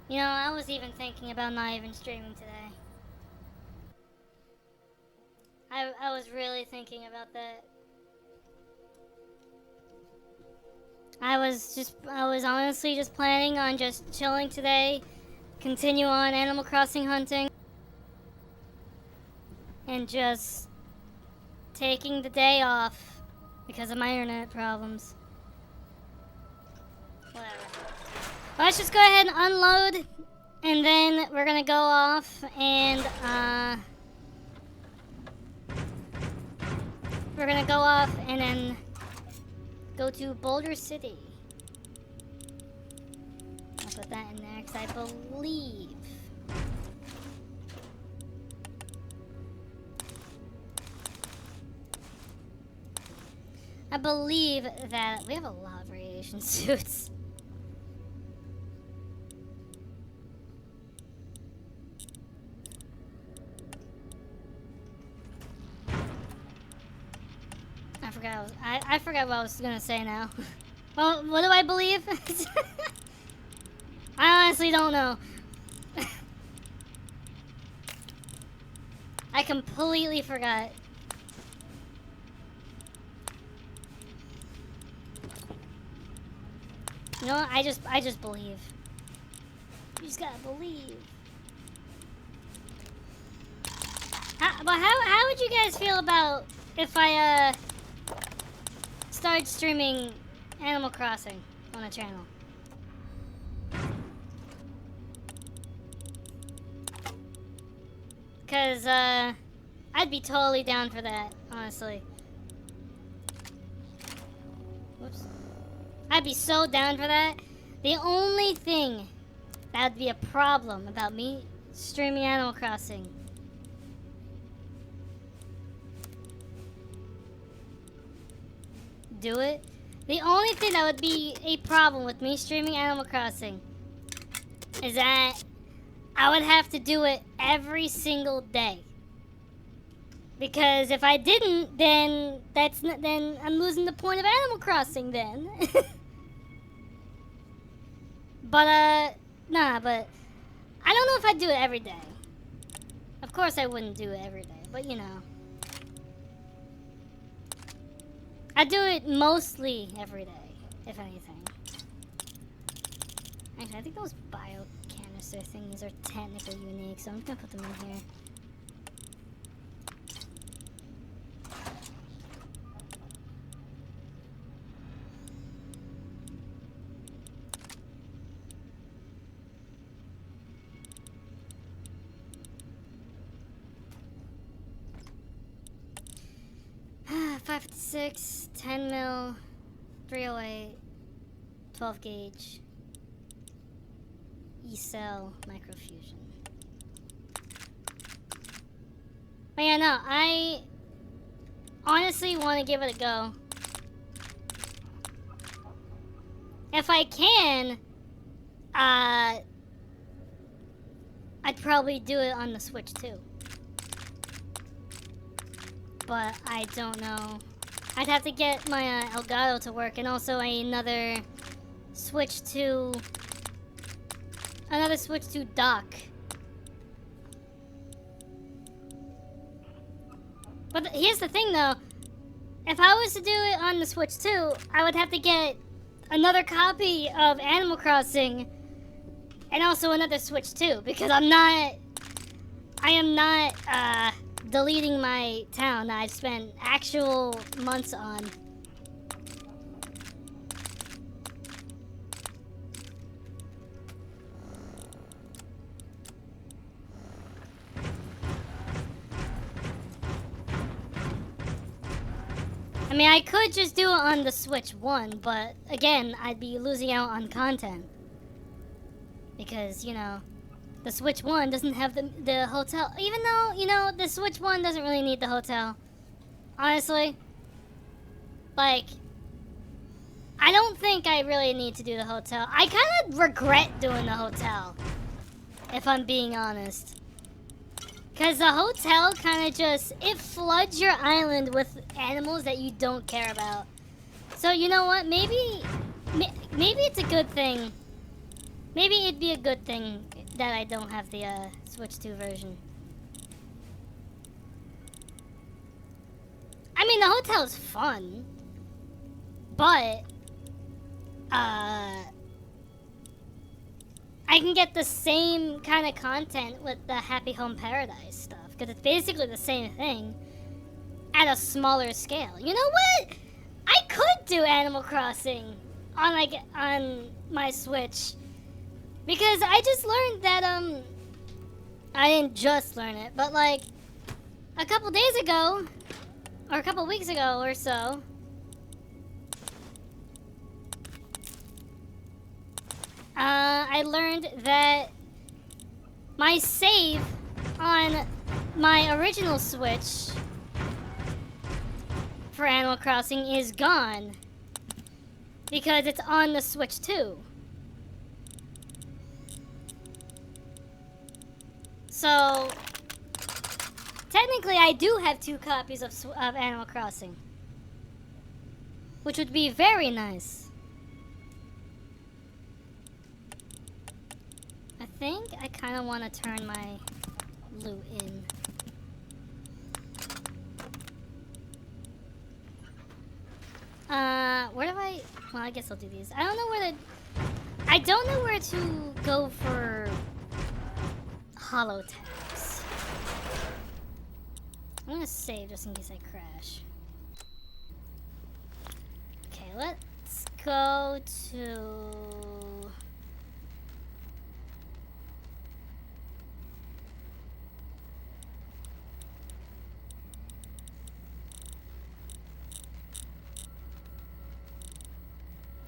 You know, I was even thinking about not even streaming today. I was really thinking about that. I was honestly just planning on just chilling today, continue on Animal Crossing hunting, and just taking the day off because of my internet problems. Whatever. Let's just go ahead and unload, and then we're gonna go off and then go to Boulder City. I'll put that in there because I believe that we have a lot of radiation suits. I forgot what I was gonna say now. Well, what do I believe? I honestly don't know. I completely forgot. You know what? I just believe. You just gotta believe. How would you guys feel about if I started streaming Animal Crossing on the channel? Cause I'd be totally down for that, honestly. Whoops. I'd be so down for that. The only thing that would be a problem about me streaming Animal Crossing do it. The only thing that would be a problem with me streaming Animal Crossing is that I would have to do it every single day. Because if I didn't, then then I'm losing the point of Animal Crossing then. But but I don't know if I'd do it every day. Of course I wouldn't do it every day, but you know. I do it mostly every day, if anything. Actually, I think those bio canister things are technically unique, so I'm just gonna put them in here. 556, 10 mil, 308, 12 gauge, E-cell, microfusion. But yeah, no, I honestly want to give it a go. If I can, I'd probably do it on the Switch too. But I don't know. I'd have to get my Elgato to work, and also another Switch 2 dock. But here's the thing though, if I was to do it on the Switch 2, I would have to get another copy of Animal Crossing and also another Switch 2, because I am not deleting my town that I've spent actual months on. I mean, I could just do it on the Switch 1, but again, I'd be losing out on content. Because, you know, the Switch 1 doesn't have the hotel. Even though, you know, the Switch 1 doesn't really need the hotel. Honestly. Like, I don't think I really need to do the hotel. I kind of regret doing the hotel, if I'm being honest. Because the hotel kind of just, it floods your island with animals that you don't care about. So, you know what? Maybe it's a good thing. Maybe it'd be a good thing that I don't have the Switch 2 version. I mean, the hotel's fun. But, I can get the same kind of content with the Happy Home Paradise stuff, because it's basically the same thing at a smaller scale. You know what? I could do Animal Crossing on my Switch, because I just learned that I didn't just learn it, but like a couple days ago or a couple weeks ago or so, I learned that my save on my original Switch for Animal Crossing is gone because it's on the Switch 2. So technically I do have 2 copies of Animal Crossing, which would be very nice. I think I kind of want to turn my loot in. Where do I... Well, I guess I'll do these. I don't know where to go for hollow tabs. I'm gonna save just in case I crash. Okay, let's go to...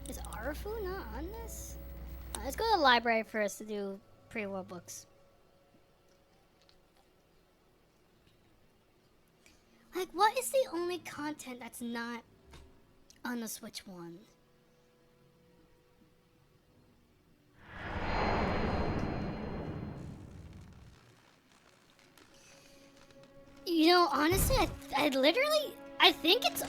Is Arafu not on this? Let's go to the library first to do pre-war books. Like, what is the only content that's not on the Switch 1? You know, honestly, I think it's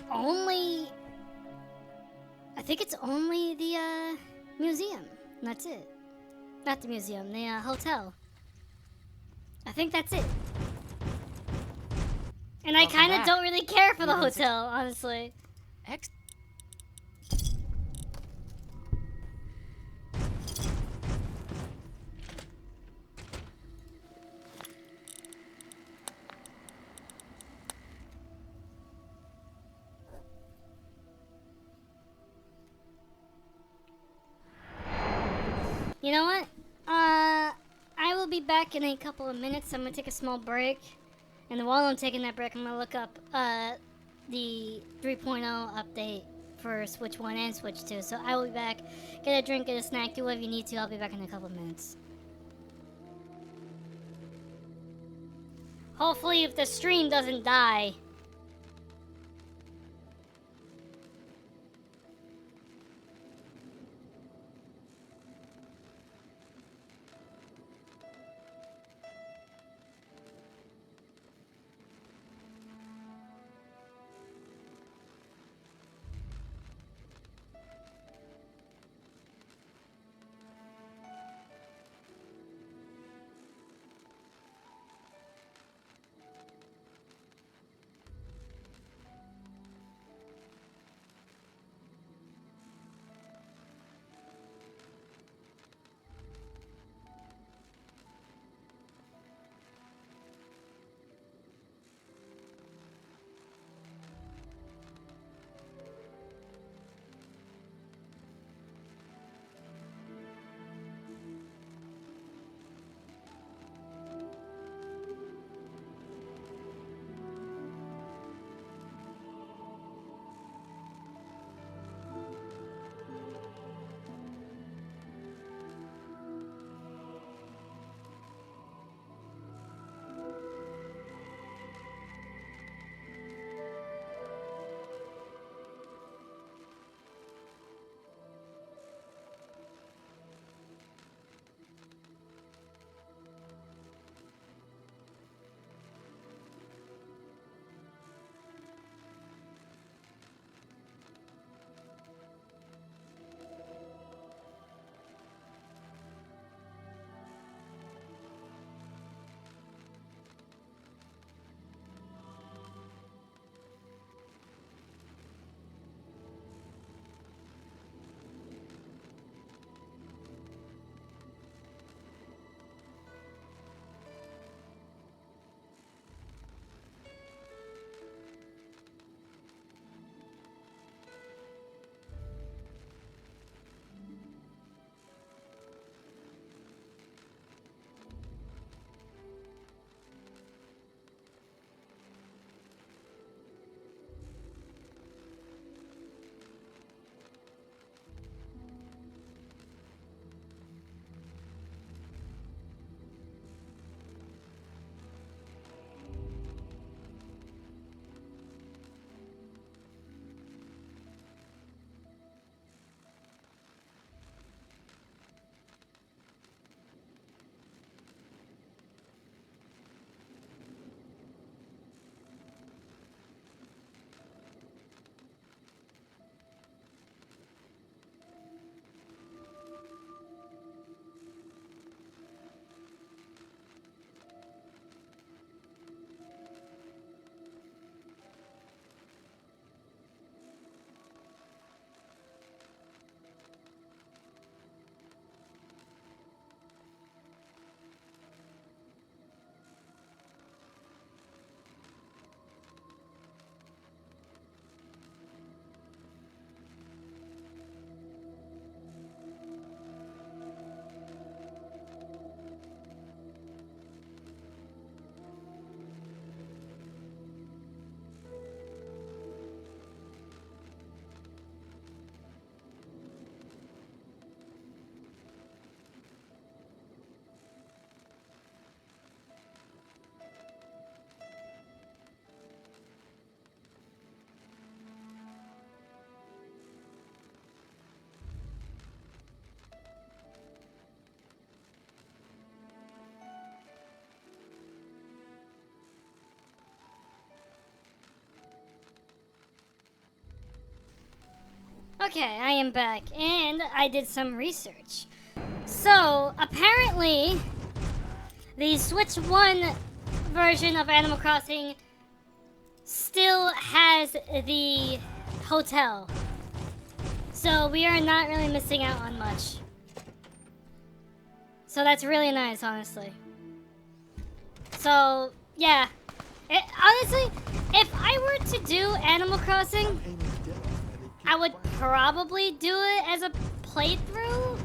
only the museum. And that's it. Not the museum, the hotel. I think that's it. And I kind of don't really care for the hotel, honestly. You know what? I will be back in a couple of minutes. I'm gonna take a small break. And while I'm taking that break, I'm gonna look up the 3.0 update for Switch 1 and Switch 2. So I will be back. Get a drink, get a snack, do whatever you need to. I'll be back in a couple minutes. Hopefully if the stream doesn't die. Okay, I am back, and I did some research. So, apparently, the Switch 1 version of Animal Crossing still has the hotel. So, we are not really missing out on much. So, that's really nice, honestly. So, yeah. Honestly, if I were to do Animal Crossing, I would probably do it as a playthrough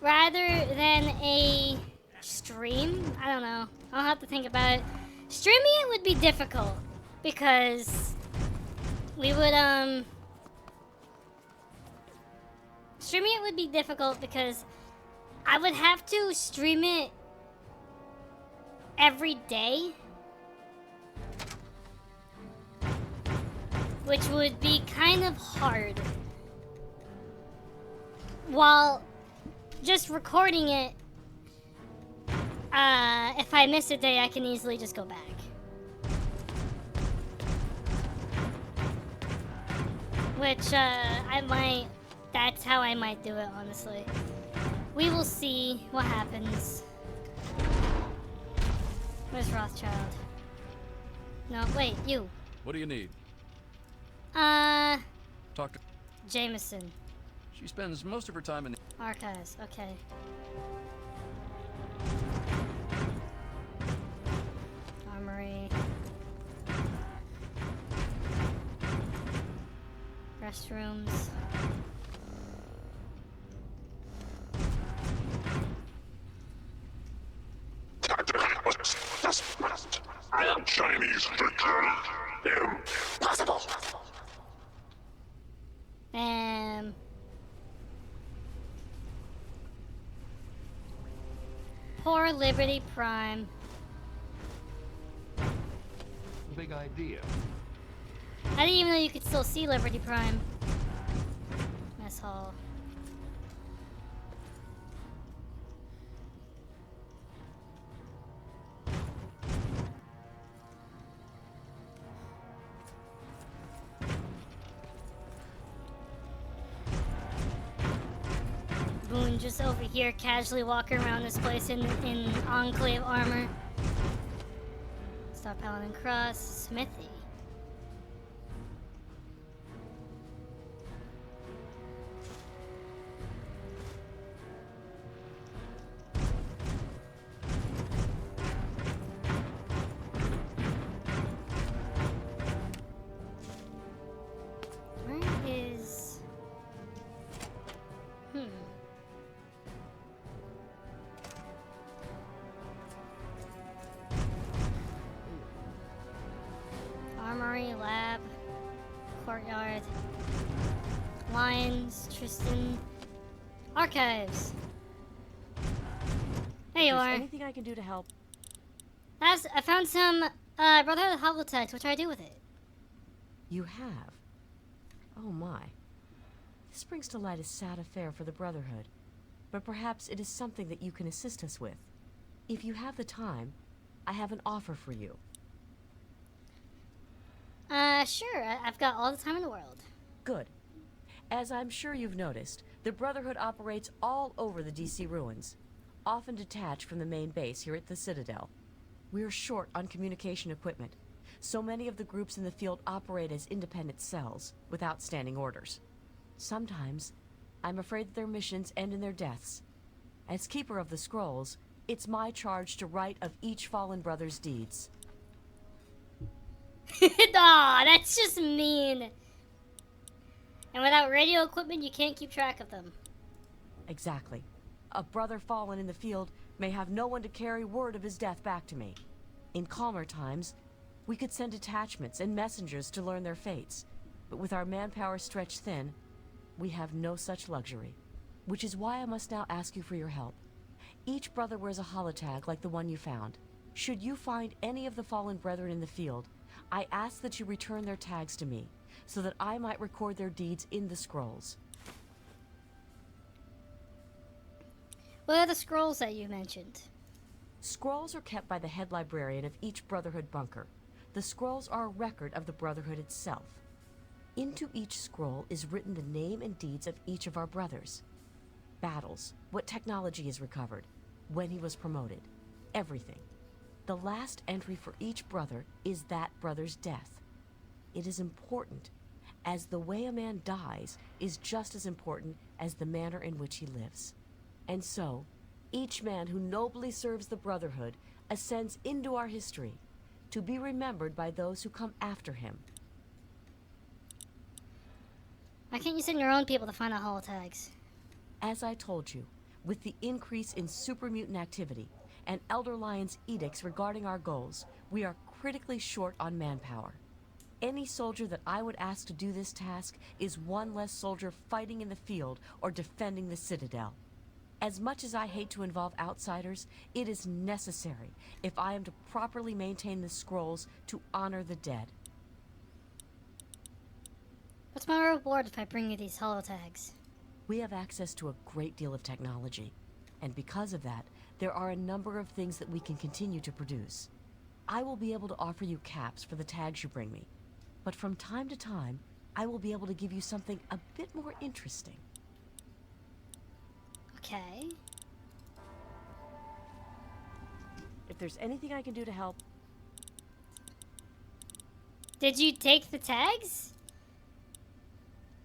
rather than a stream. I don't know. I'll have to think about it. Streaming it would be difficult because we would, streaming it would be difficult because I would have to stream it every day, which would be kind of hard. While just recording it, if I miss a day, I can easily just go back. Which, that's how I might do it, honestly. We will see what happens. Where's Rothschild? No, wait, you. What do you need? Talk to Jameson. She spends most of her time in the Archives, okay. Armory. Restrooms. And Chinese victory. Impossible. Poor Liberty Prime. big idea. I didn't even know you could still see Liberty Prime. Mess hall. Boone just over here casually walking around this place in Enclave armor. Star Paladin Cross, Smithy. Where is... Armory, lab, courtyard, Lions, Tristan, archives. There you are. Anything I can do to help? I found some Brotherhood holotext. What should I do with it? You have? Oh my. This brings to light a sad affair for the Brotherhood. But perhaps it is something that you can assist us with. If you have the time, I have an offer for you. Sure. I've got all the time in the world. Good. As I'm sure you've noticed, the Brotherhood operates all over the DC ruins, often detached from the main base here at the Citadel. We're short on communication equipment, so many of the groups in the field operate as independent cells, without standing orders. Sometimes, I'm afraid that their missions end in their deaths. As Keeper of the Scrolls, it's my charge to write of each fallen brother's deeds. Aw, that's just mean. And without radio equipment, you can't keep track of them. Exactly. A brother fallen in the field may have no one to carry word of his death back to me. In calmer times, we could send detachments and messengers to learn their fates. But with our manpower stretched thin, we have no such luxury. Which is why I must now ask you for your help. Each brother wears a holotag like the one you found. Should you find any of the fallen brethren in the field, I ask that you return their tags to me, so that I might record their deeds in the scrolls. What are the scrolls that you mentioned? Scrolls are kept by the head librarian of each Brotherhood bunker. The scrolls are a record of the Brotherhood itself. Into each scroll is written the name and deeds of each of our brothers. Battles, what technology is recovered, when he was promoted, everything. The last entry for each brother is that brother's death. It is important, as the way a man dies is just as important as the manner in which he lives. And so, each man who nobly serves the Brotherhood ascends into our history, to be remembered by those who come after him. Why can't you send your own people to find out holotags? As I told you, with the increase in super mutant activity and Elder Lion's edicts regarding our goals, we are critically short on manpower. any soldier that I would ask to do this task is one less soldier fighting in the field or defending the Citadel. As much as I hate to involve outsiders, it is necessary if I am to properly maintain the scrolls to honor the dead. What's my reward if I bring you these holotags? We have access to a great deal of technology, and because of that, there are a number of things that we can continue to produce. I will be able to offer you caps for the tags you bring me, but from time to time, I will be able to give you something a bit more interesting. Okay. If there's anything I can do to help... Did you take the tags?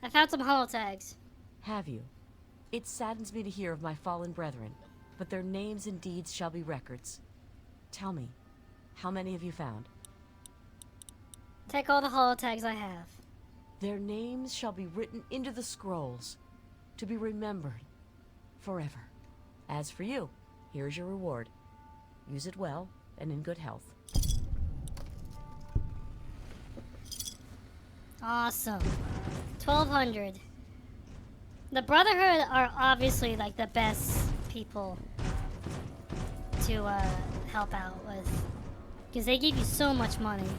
I found some holotags. Have you? It saddens me to hear of my fallen brethren, but their names and deeds shall be records. Tell me, how many have you found? Take all the holotags I have. Their names shall be written into the scrolls, to be remembered forever. As for you, here is your reward. Use it well and in good health. Awesome. 1,200. The Brotherhood are obviously like the best people to help out with, because they give you so much money.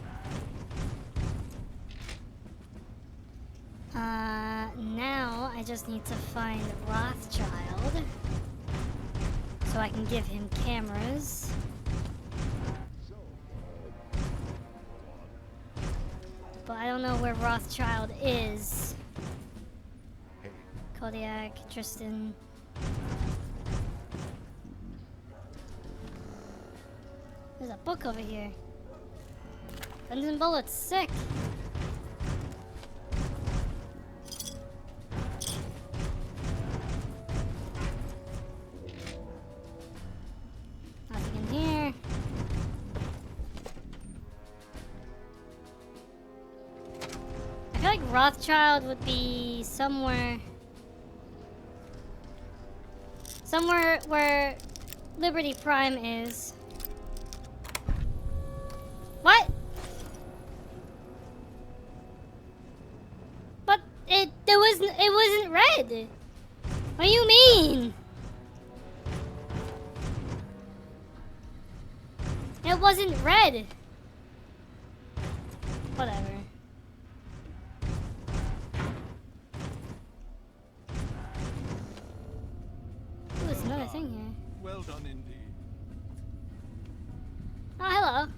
Now I just need to find Rothschild so I can give him cameras. But I don't know where Rothschild is. Kodiak, Tristan. There's a book over here. Guns and Bullets, sick. Nothing in here. I feel like Rothschild would be somewhere where Liberty Prime is. What? But it wasn't red. What do you mean? It wasn't red. Whatever. Ooh, there's another thing here. Well done indeed. Oh, hello.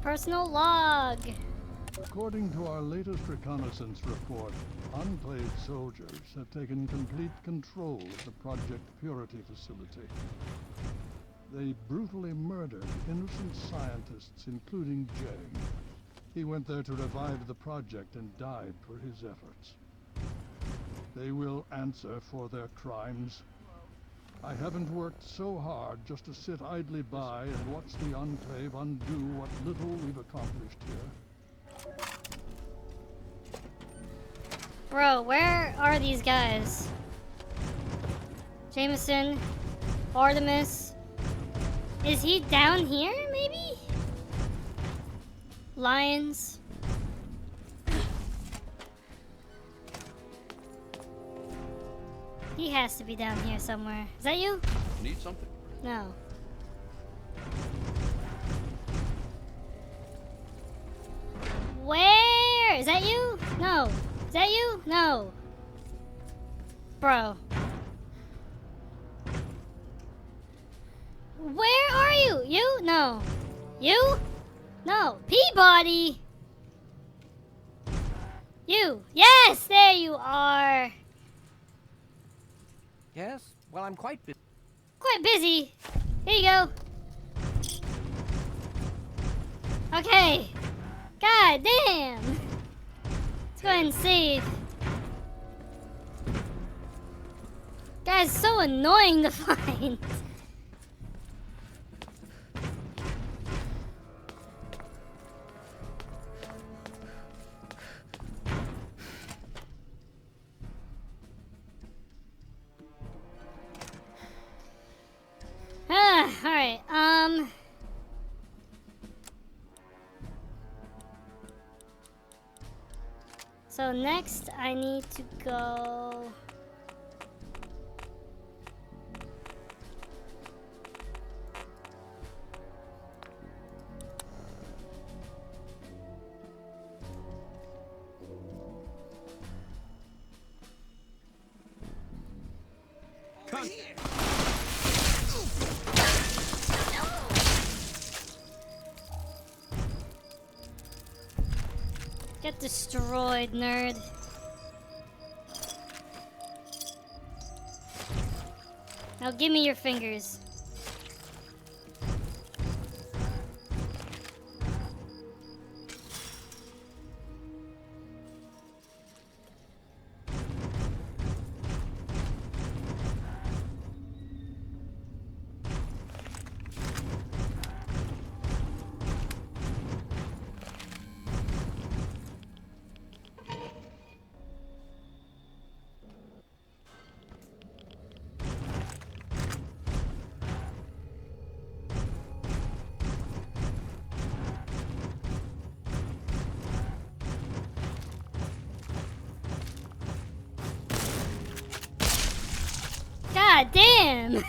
Personal log. According to our latest reconnaissance report, Enclave soldiers have taken complete control of the Project Purity facility. They brutally murdered innocent scientists, including Jay. He went there to revive the project and died for his efforts. They will answer for their crimes. I haven't worked so hard just to sit idly by and watch the Enclave undo what little we've accomplished here. Bro, where are these guys? Jameson, Artemis. Is he down here, maybe? Lions. He has to be down here somewhere. Is that you? Need something? No. Where? Is that you? No. Is that you? No. Bro. Where are you? You? No. You? No. Peabody! You. Yes, there you are. Yes? Well, I'm quite busy. Quite busy. Here you go. Okay. God damn. Let's go ahead and save. Guy's so annoying to find. Alright, So next I need to go... Get destroyed, nerd. Now give me your fingers. God damn!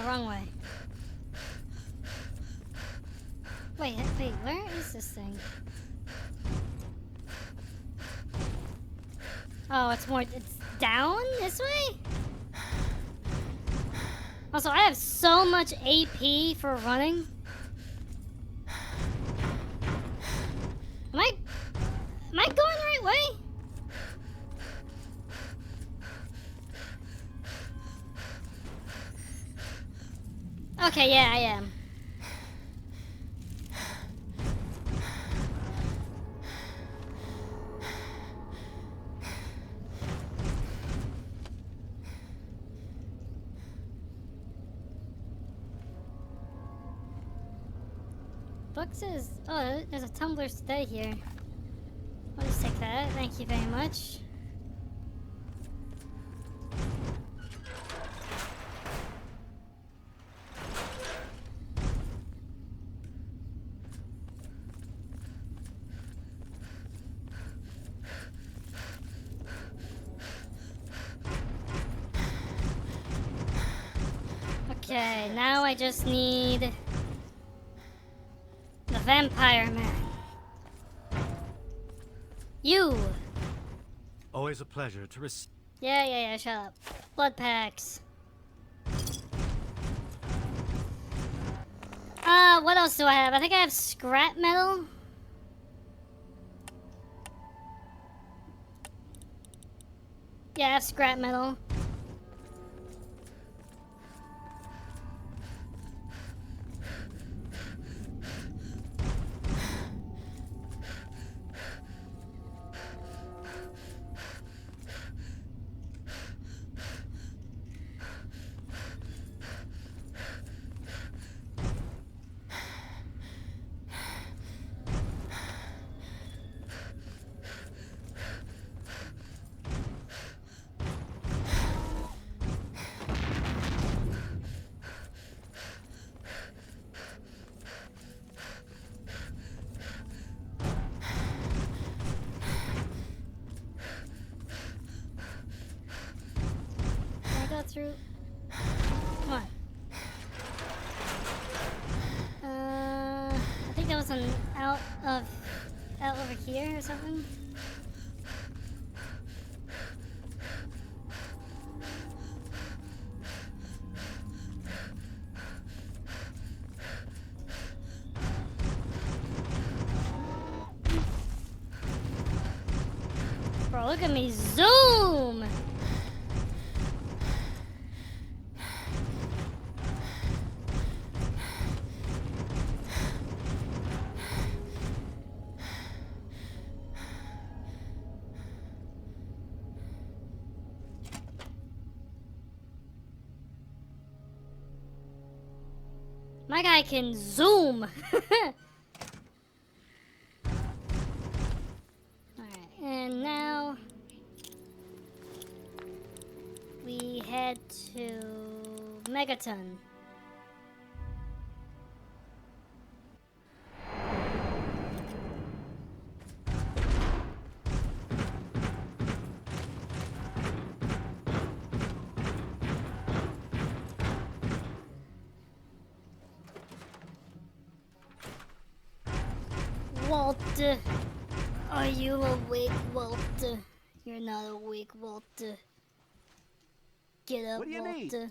Wrong way. Wait, where is this thing? Oh, it's down this way? Also, I have so much AP for running. Am I going the right way? Okay, yeah, I am. Book says, oh, there's a tumbler stay here. I'll just take that. Thank you very much. Okay, now I just need the vampire man. You! Always a pleasure to receive. Yeah, shut up. Blood packs. What else do I have? I think I have scrap metal. Yeah, I have scrap metal. Through. Come on. I think that was an out over here or something. Bro, look at me zoom! My guy can zoom. Alright, and now we head to Megaton. Walter, are you awake, Walter? You're not awake, Walter. Get up, What do you Walter. need?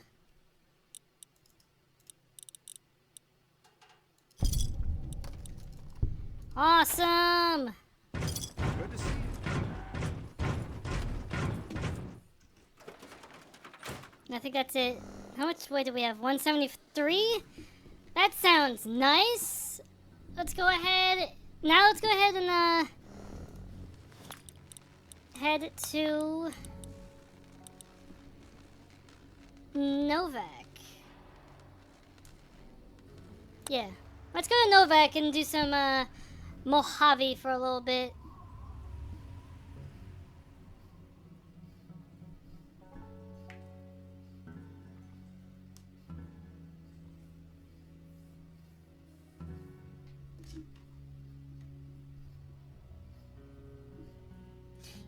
Awesome! Good to see you. I think that's it. How much weight do we have? 173? That sounds nice. Let's go ahead. Now let's go ahead and head to Novak. Yeah. Let's go to Novak and do some Mojave for a little bit.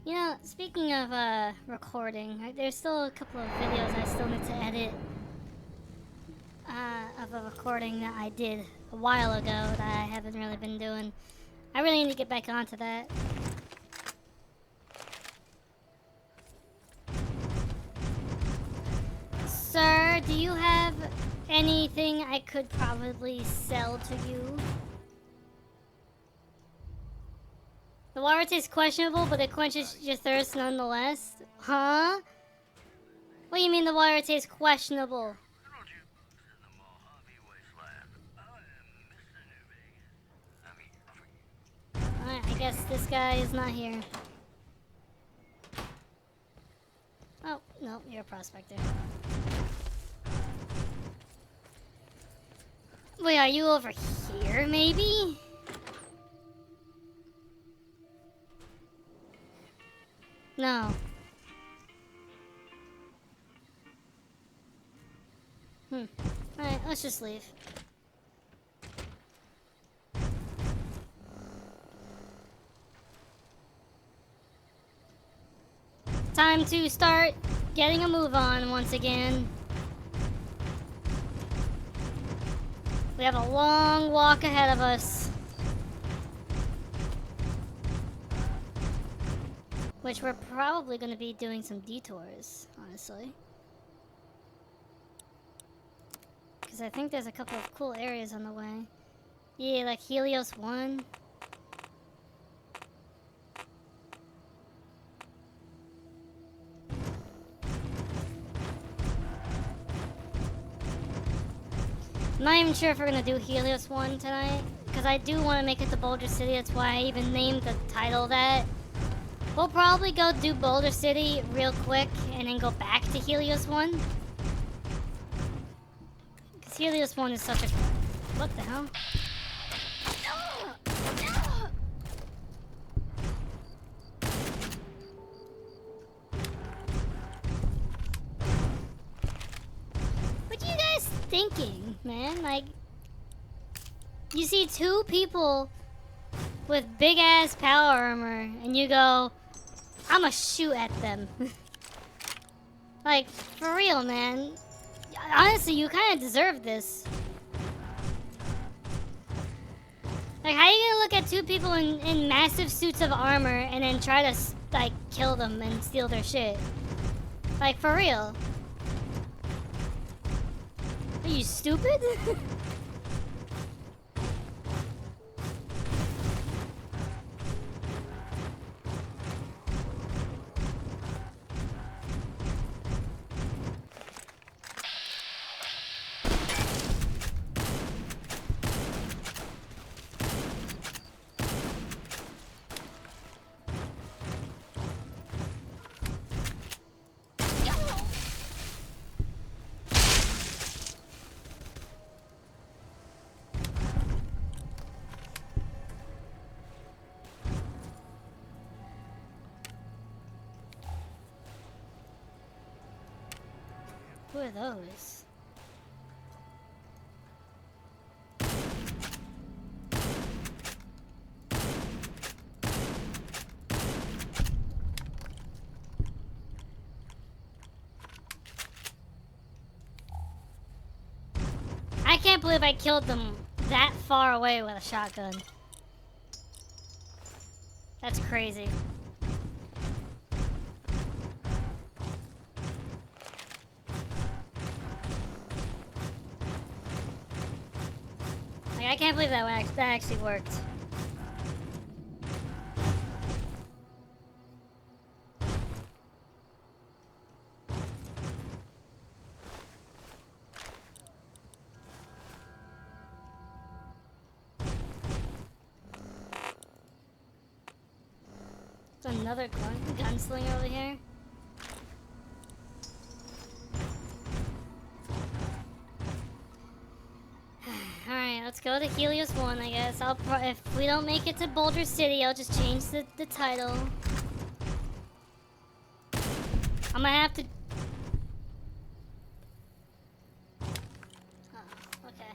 You know, speaking of recording, there's still a couple of videos I still need to edit of a recording that I did a while ago that I haven't really been doing. I really need to get back onto that. Sir, do you have anything I could probably sell to you? The water tastes questionable, but it quenches your thirst nonetheless. Huh? What do you mean the water tastes questionable? Alright, I guess this guy is not here. Oh, no, you're a prospector. Wait, are you over here, maybe? No. Alright, let's just leave. Time to start getting a move on once again. We have a long walk ahead of us. Which we're probably going to be doing some detours, honestly. Because I think there's a couple of cool areas on the way. Yeah, like Helios 1. I'm not even sure if we're going to do Helios 1 tonight. Because I do want to make it to Boulder City. That's why I even named the title that. We'll probably go do Boulder City real quick and then go back to Helios 1. Because Helios 1 is such a... What the hell? What are you guys thinking, man? Like, you see two people with big ass power armor and you go, I'ma shoot at them. Like, for real, man. Honestly, you kind of deserve this. Like, how are you gonna look at two people in massive suits of armor and then try to, like, kill them and steal their shit? Like, for real. Are you stupid? Who are those? I can't believe I killed them that far away with a shotgun. That's crazy. Like, I can't believe that actually worked. There's another gunslinger over here. Alright, let's go to Helios 1, I guess. If we don't make it to Boulder City, I'll just change the title. I'm gonna have to... Oh, okay.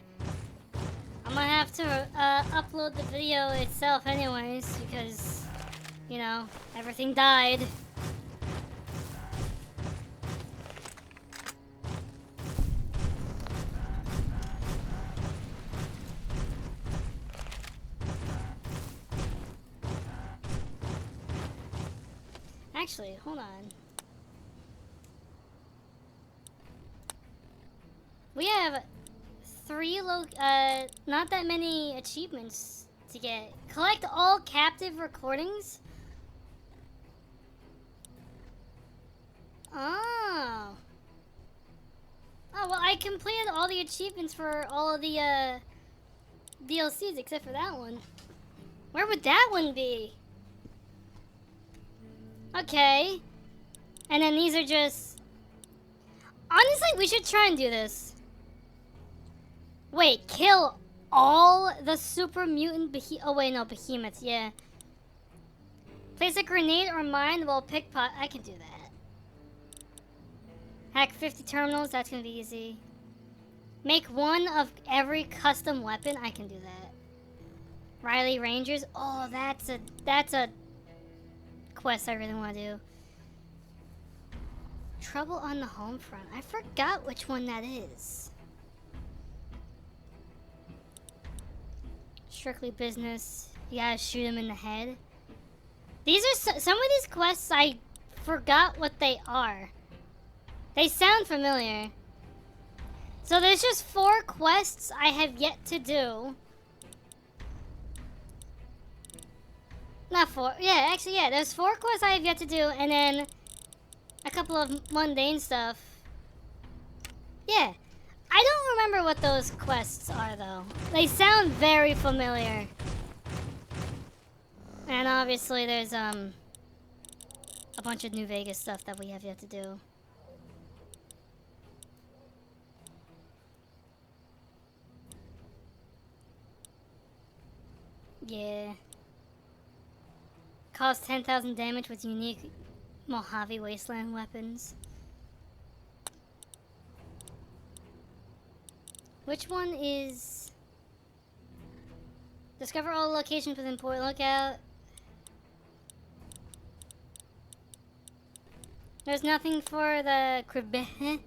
I'm gonna have to upload the video itself anyways, because, you know, everything died. Actually, hold on. We have not that many achievements to get. Collect all captive recordings? Oh. Oh, well, I completed all the achievements for all of the DLCs except for that one. Where would that one be? Okay. And then these are just... Honestly, we should try and do this. Wait, kill all the super mutant oh wait, no, behemoths, yeah. Place a grenade or mine while pickpocket. I can do that. Hack 50 terminals, that's gonna be easy. Make one of every custom weapon, I can do that. Riley Rangers, oh, that's a quest I really want to do. Trouble on the home front. I forgot which one that is. Strictly business. You gotta shoot him in the head. These are some of these quests I forgot what they are. They sound familiar. So there's just 4 quests I have yet to do. Not 4. Yeah, actually, yeah. There's 4 quests I have yet to do, and then a couple of mundane stuff. Yeah. I don't remember what those quests are, though. They sound very familiar. And obviously, there's a bunch of New Vegas stuff that we have yet to do. Yeah. Cause 10,000 damage with unique Mojave Wasteland weapons. Which one is... Discover all locations within Port Lookout. There's nothing for the Quebec.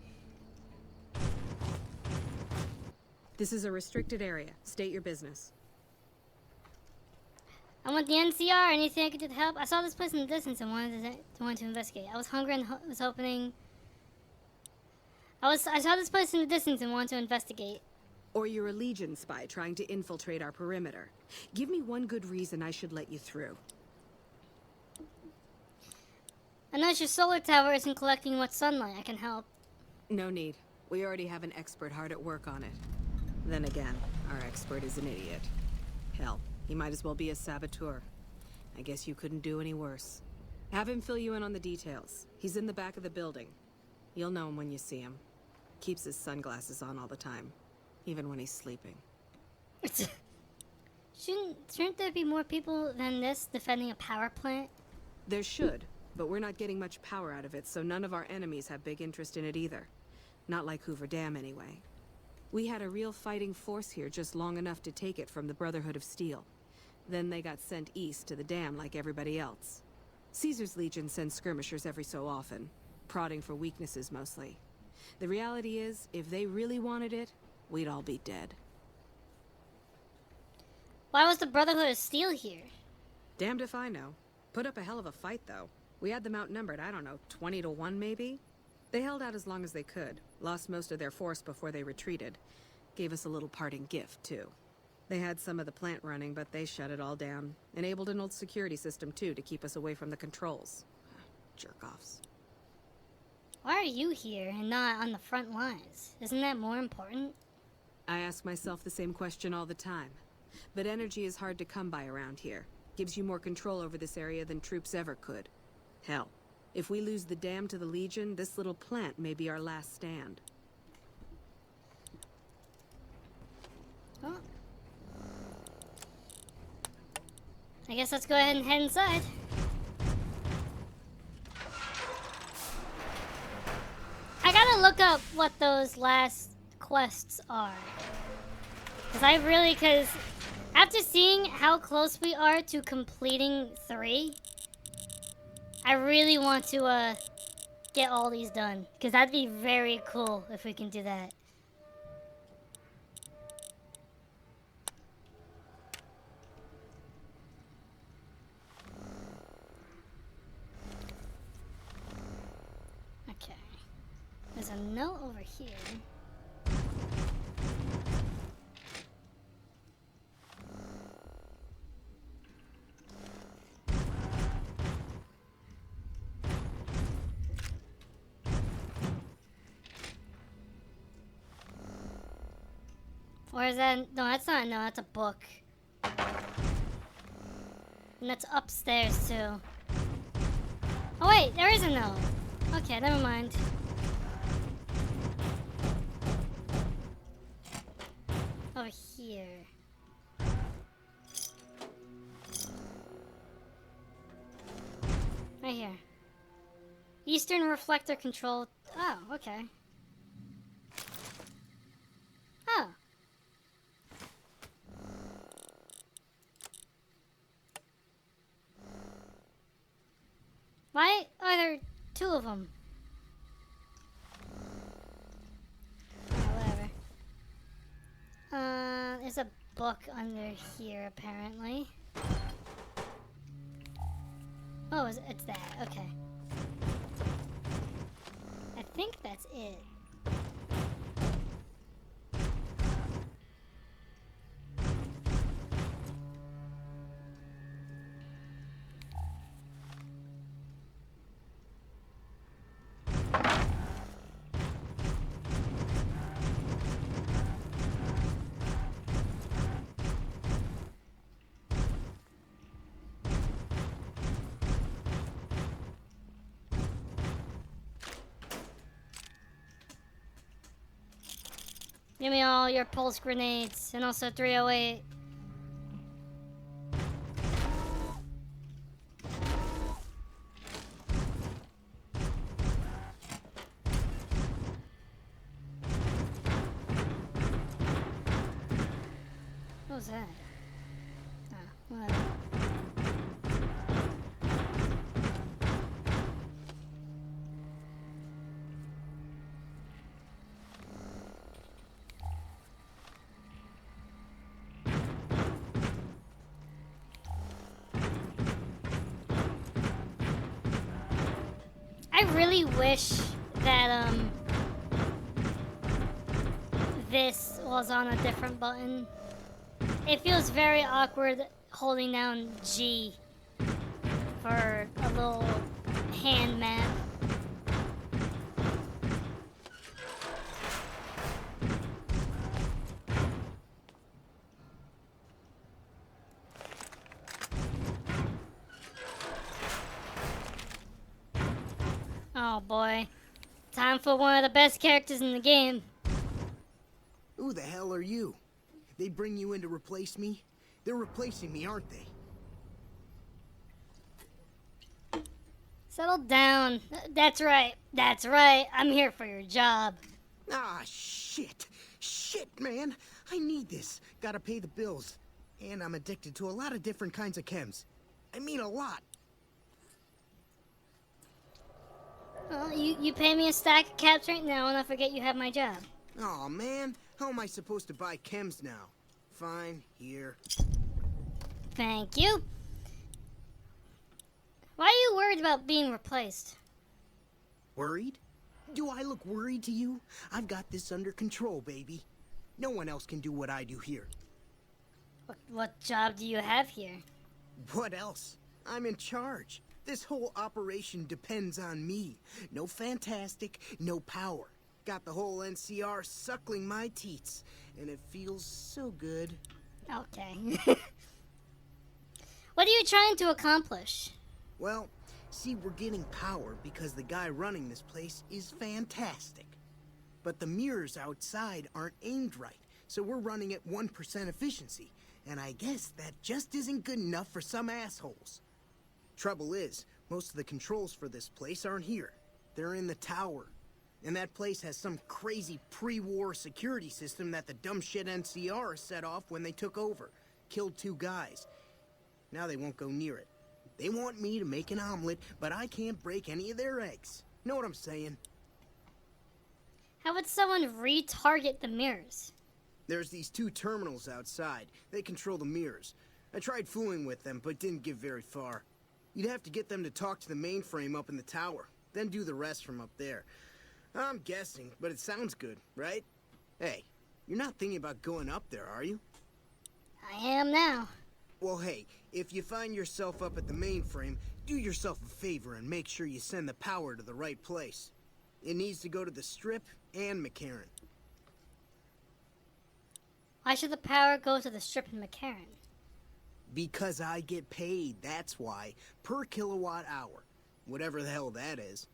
This is a restricted area. State your business. I want the NCR. Anything I could do to help? I saw this place in the distance and wanted to investigate. I was hungry and was hoping... I saw this place in the distance and wanted to investigate. Or you're a Legion spy trying to infiltrate our perimeter. Give me one good reason I should let you through. Unless your solar tower isn't collecting much sunlight, I can help. No need. We already have an expert hard at work on it. Then again, our expert is an idiot. Hell, he might as well be a saboteur. I guess you couldn't do any worse. Have him fill you in on the details. He's in the back of the building. You'll know him when you see him. Keeps his sunglasses on all the time. Even when he's sleeping. Shouldn't there be more people than this defending a power plant? There should, but we're not getting much power out of it, so none of our enemies have big interest in it either. Not like Hoover Dam, anyway. We had a real fighting force here just long enough to take it from the Brotherhood of Steel. Then they got sent east to the dam like everybody else. Caesar's Legion sends skirmishers every so often, prodding for weaknesses mostly. The reality is, if they really wanted it, we'd all be dead. Why was the Brotherhood of Steel here? Damned if I know. Put up a hell of a fight, though. We had them outnumbered, I don't know, 20 to 1 maybe? They held out as long as they could, lost most of their force before they retreated. Gave us a little parting gift, too. They had some of the plant running, but they shut it all down. Enabled an old security system, too, to keep us away from the controls. Jerk-offs. Why are you here and not on the front lines? Isn't that more important? I ask myself the same question all the time. But energy is hard to come by around here. Gives you more control over this area than troops ever could. Hell, if we lose the dam to the Legion, this little plant may be our last stand. Oh. I guess let's go ahead and head inside. I gotta look up what those last quests are. Cause after seeing how close we are to completing 3, I really want to get all these done. Cause that'd be very cool if we can do that. Okay. There's a note over here. Or is that... No, that's not... No, that's a book. And that's upstairs, too. Oh, wait. There is a note. Okay, never mind. Over here. Right here. Eastern reflector control... Oh, okay. Oh. Why are there 2 of them? Oh, whatever. There's a book under here, apparently. Oh, it's that. Okay. I think that's it. Give me all your pulse grenades, and also 308. What was that? Oh, whatever. I really wish that this was on a different button. It feels very awkward holding down G for a little hand map. Oh boy. Time for one of the best characters in the game. Who the hell are you? They bring you in to replace me? They're replacing me, aren't they? Settle down. That's right. That's right. I'm here for your job. Ah, shit. Shit, man. I need this. Gotta pay the bills. And I'm addicted to a lot of different kinds of chems. I mean a lot. Well, you pay me a stack of caps right now and I forget you have my job. Aw, man. How am I supposed to buy chems now? Fine, here. Thank you. Why are you worried about being replaced? Worried? Do I look worried to you? I've got this under control, baby. No one else can do what I do here. What job do you have here? What else? I'm in charge. This whole operation depends on me. No fantastic, no power. Got the whole NCR suckling my teats, and it feels so good. Okay. What are you trying to accomplish? Well, see, we're getting power because the guy running this place is fantastic. But the mirrors outside aren't aimed right, so we're running at 1% efficiency. And I guess that just isn't good enough for some assholes. Trouble is, most of the controls for this place aren't here. They're in the tower. And that place has some crazy pre-war security system that the dumb shit NCR set off when they took over. Killed 2 guys. Now they won't go near it. They want me to make an omelet, but I can't break any of their eggs. Know what I'm saying? How would someone retarget the mirrors? There's these 2 terminals outside. They control the mirrors. I tried fooling with them, but didn't get very far. You'd have to get them to talk to the mainframe up in the tower, then do the rest from up there. I'm guessing, but it sounds good, right? Hey, you're not thinking about going up there, are you? I am now. Well, hey, if you find yourself up at the mainframe, do yourself a favor and make sure you send the power to the right place. It needs to go to the Strip and McCarran. Why should the power go to the Strip and McCarran? Because I get paid, that's why. Per kilowatt hour. Whatever the hell that is.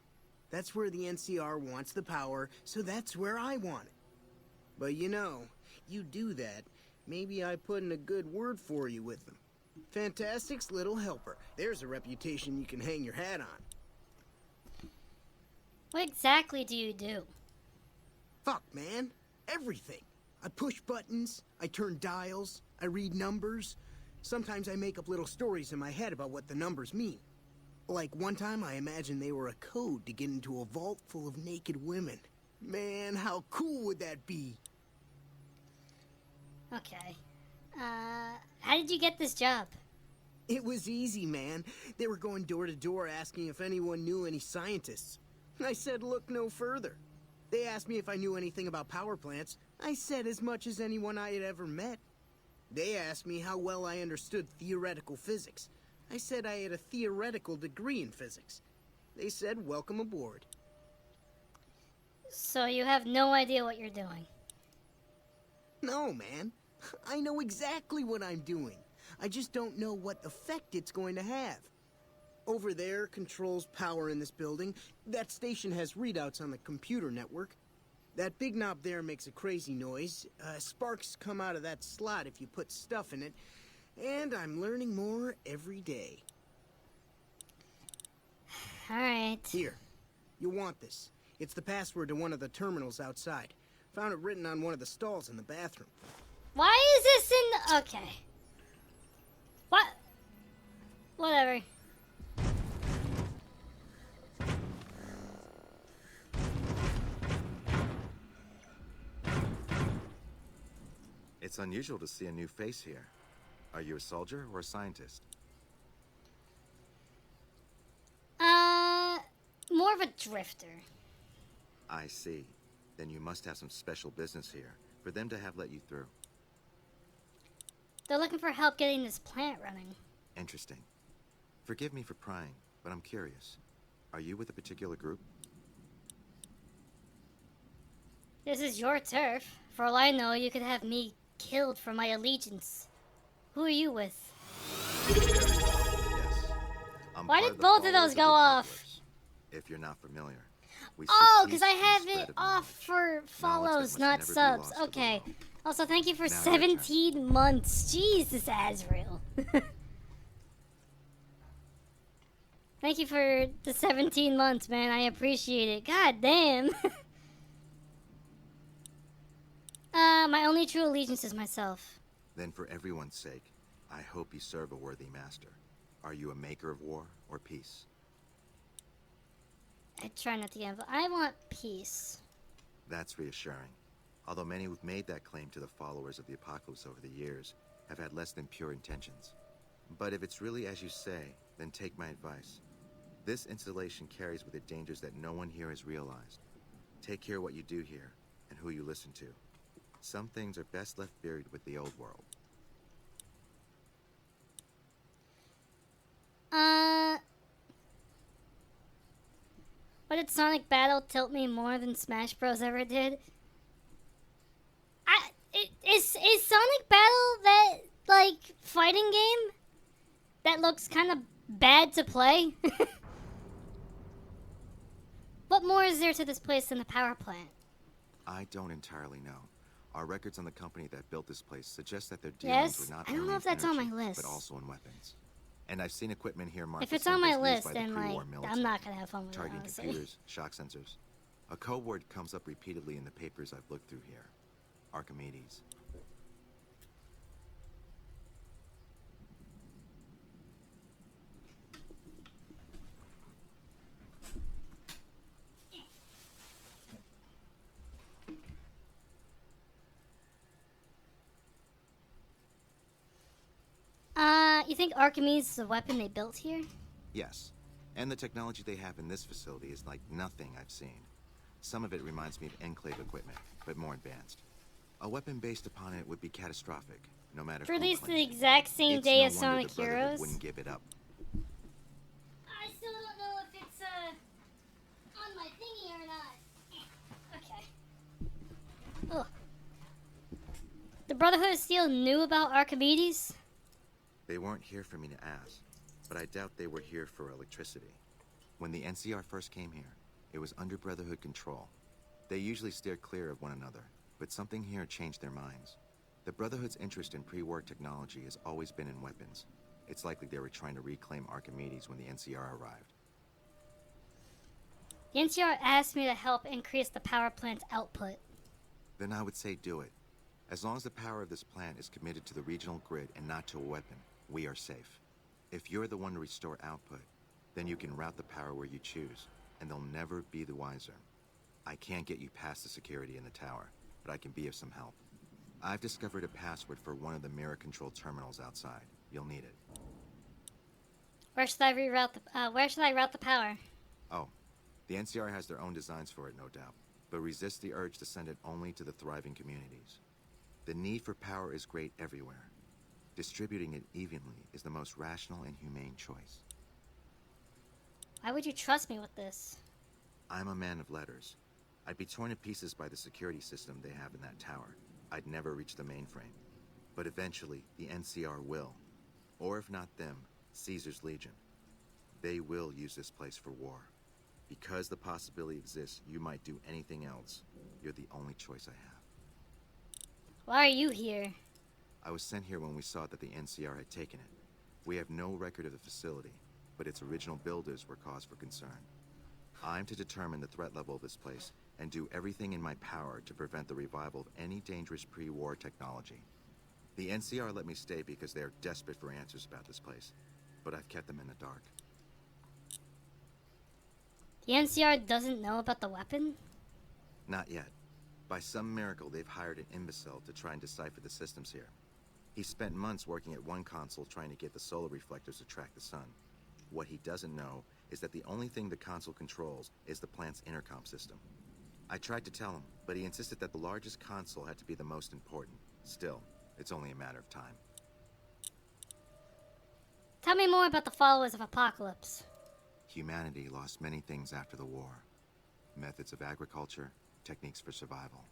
That's where the NCR wants the power, so that's where I want it. But you know, you do that, maybe I put in a good word for you with them. Fantastic's little helper. There's a reputation you can hang your hat on. What exactly do you do? Fuck, man. Everything. I push buttons, I turn dials, I read numbers. Sometimes I make up little stories in my head about what the numbers mean. Like one time I imagined they were a code to get into a vault full of naked women. Man, how cool would that be? Okay. How did you get this job? It was easy, man. They were going door to door asking if anyone knew any scientists. I said look no further. They asked me if I knew anything about power plants. I said as much as anyone I had ever met. They asked me how well I understood theoretical physics. I said I had a theoretical degree in physics. They said welcome aboard. So you have no idea what you're doing? No, man. I know exactly what I'm doing. I just don't know what effect it's going to have. Over there controls power in this building. That station has readouts on the computer network. That big knob there makes a crazy noise. Sparks come out of that slot if you put stuff in it. And I'm learning more every day. Alright. Here. You'll want this. It's the password to one of the terminals outside. Found it written on one of the stalls in the bathroom. Why is this in the... Okay. What? Whatever. It's unusual to see a new face here. Are you a soldier or a scientist? More of a drifter. I see. Then you must have some special business here for them to have let you through. They're looking for help getting this plant running. Interesting. Forgive me for prying, but I'm curious. Are you with a particular group? This is your turf. For all I know, you could have me killed for my allegiance. Who are you with? Yes. Why did both of those go off? If you're not familiar. Oh, because I have it off for follows, not subs. Okay. Also, thank you for 17 months. Jesus, Azrael. Thank you for the 17 months, man. I appreciate it. God damn. only true allegiance is myself. Then for everyone's sake, I hope you serve a worthy master. Are you a maker of war or peace? I try not to gamble. I want peace. That's reassuring. Although many who've made that claim to the followers of the Apocalypse over the years have had less than pure intentions. But if it's really as you say, then take my advice. This installation carries with it dangers that no one here has realized. Take care what you do here and who you listen to. Some things are best left buried with the old world. What did Sonic Battle tilt me more than Smash Bros ever did? Is Sonic Battle that, like, fighting game that looks kind of bad to play? What more is there to this place than the power plant? I don't entirely know. Our records on the company that built this place suggest that their dealings were not I don't only know if in that's on my energy, list. but also in weapons. And I've seen equipment here marked If it's on my symbols used list, by the then, pre-war like, military, I'm not gonna have fun with it, targeting honestly. computers, shock sensors. A code word comes up repeatedly in the papers I've looked through here. Archimedes. You think Archimedes is a weapon they built here? Yes. And the technology they have in this facility is like nothing I've seen. Some of it reminds me of Enclave equipment, but more advanced. A weapon based upon it would be catastrophic, no matter who Released the claims it. exact same It's day no as wonder Sonic the Brotherhood Heroes. wouldn't give it up. I still don't know if it's on my thingy or not. Okay. Ugh. The Brotherhood of Steel knew about Archimedes? They weren't here for me to ask, but I doubt they were here for electricity. When the NCR first came here, it was under Brotherhood control. They usually steer clear of one another, but something here changed their minds. The Brotherhood's interest in pre-war technology has always been in weapons. It's likely they were trying to reclaim Archimedes when the NCR arrived. The NCR asked me to help increase the power plant's output. Then I would say do it. As long as the power of this plant is committed to the regional grid and not to a weapon, we are safe. If you're the one to restore output, then you can route the power where you choose, and they'll never be the wiser. I can't get you past the security in the tower, but I can be of some help. I've discovered a password for one of the mirror control terminals outside. You'll need it. Where should I route the power? Oh, the NCR has their own designs for it, no doubt, but resist the urge to send it only to the thriving communities. The need for power is great everywhere. Distributing it evenly is the most rational and humane choice. Why would you trust me with this? I'm a man of letters. I'd be torn to pieces by the security system they have in that tower. I'd never reach the mainframe. But eventually, the NCR will. Or if not them, Caesar's Legion. They will use this place for war. Because the possibility exists you might do anything else, you're the only choice I have. Why are you here? I was sent here when we saw that the NCR had taken it. We have no record of the facility, but its original builders were cause for concern. I'm to determine the threat level of this place and do everything in my power to prevent the revival of any dangerous pre-war technology. The NCR let me stay because they are desperate for answers about this place, but I've kept them in the dark. The NCR doesn't know about the weapon? Not yet. By some miracle, they've hired an imbecile to try and decipher the systems here. He spent months working at one console trying to get the solar reflectors to track the sun. What he doesn't know is that the only thing the console controls is the plant's intercom system. I tried to tell him, but he insisted that the largest console had to be the most important. Still, it's only a matter of time. Tell me more about the followers of Apocalypse. Humanity lost many things after the war. Methods of agriculture, techniques for survival.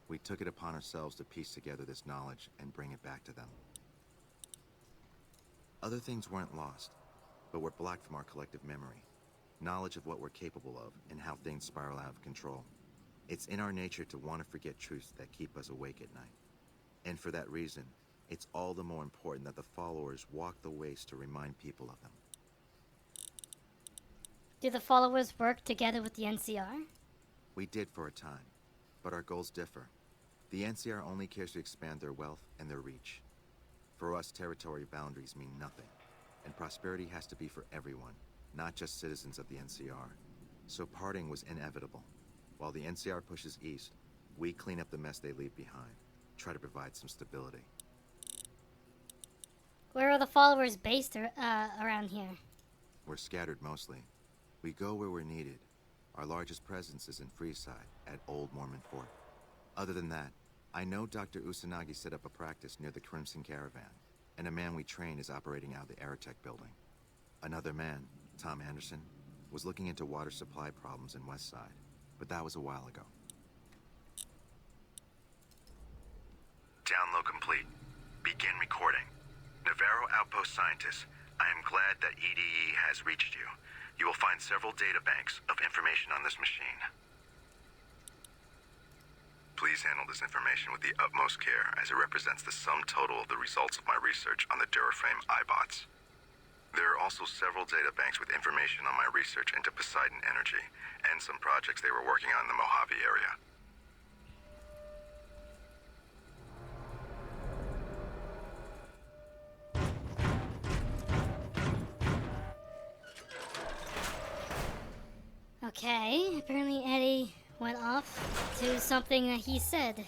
We took it upon ourselves to piece together this knowledge and bring it back to them. Other things weren't lost, but were blocked from our collective memory. Knowledge of what we're capable of and how things spiral out of control. It's in our nature to want to forget truths that keep us awake at night. And for that reason, it's all the more important that the followers walk the waste to remind people of them. Do the followers work together with the NCR? We did for a time, but our goals differ. The The NCR only cares to expand their wealth and their reach. For us, territory boundaries mean nothing, and prosperity has to be for everyone, not just citizens of the NCR. So parting was inevitable. While the NCR pushes east, we clean up the mess they leave behind, try to provide some stability. Where are the followers based around here? We're scattered mostly. We go where we're needed. Our largest presence is in Freeside, at Old Mormon Fort. Other than that, I know Dr. Usanagi set up a practice near the Crimson Caravan, and a man we train is operating out of the Aerotech building. Another man, Tom Anderson, was looking into water supply problems in Westside, but that was a while ago. Download complete. Begin recording. Navarro Outpost Scientist, I am glad that EDE has reached you. You will find several databanks of information on this machine. Please handle this information with the utmost care, as it represents the sum total of the results of my research on the Duraframe iBots. There are also several databanks with information on my research into Poseidon Energy, and some projects they were working on in the Mojave area. Okay, apparently Eddie went off to something that he said.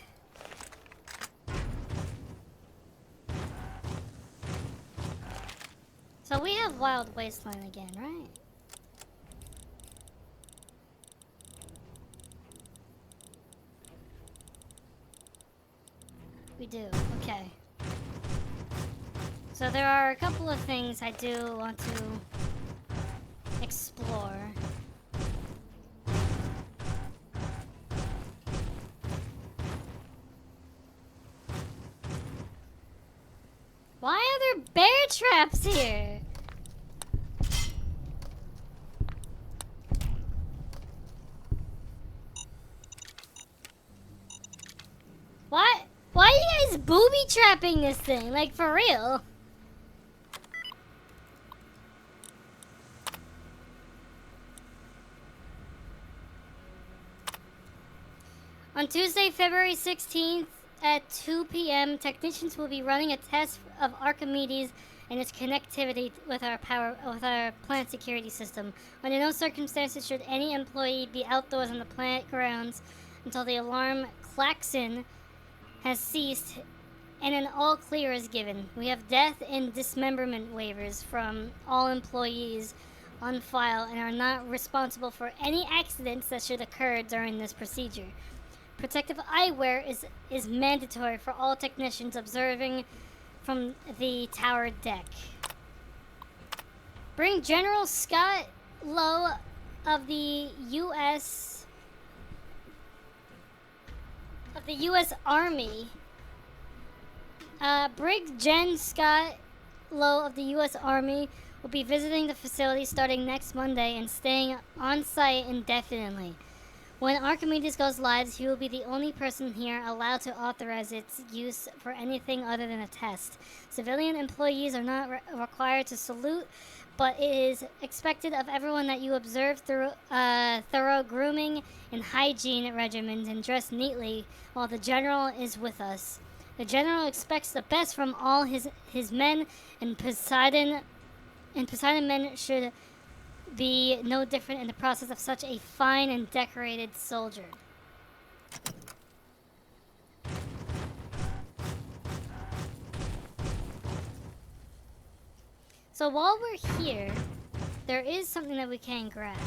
So we have Wild Wasteland again, right? We do, okay. So there are a couple of things I do want to explore. Why are there bear traps here? Why are you guys booby trapping this thing? Like, for real? On Tuesday, February 16th at 2 p.m., technicians will be running a test of Archimedes and its connectivity with our plant security system. Under no circumstances should any employee be outdoors on the plant grounds until the alarm klaxon has ceased and an all clear is given. We have death and dismemberment waivers from all employees on file and are not responsible for any accidents that should occur during this procedure. Protective eyewear is mandatory for all technicians observing from the tower deck. Bring General Scott Lowe of the U.S. Army. Brig Gen Scott Lowe of the U.S. Army will be visiting the facility starting next Monday and staying on site indefinitely. When Archimedes goes live, he will be the only person here allowed to authorize its use for anything other than a test. Civilian employees are not required to salute, but it is expected of everyone that you observe thorough grooming and hygiene regimens and dress neatly while the General is with us. The General expects the best from all his men, and Poseidon men should be no different in the process of such a fine and decorated soldier. So while we're here, there is something that we can grab.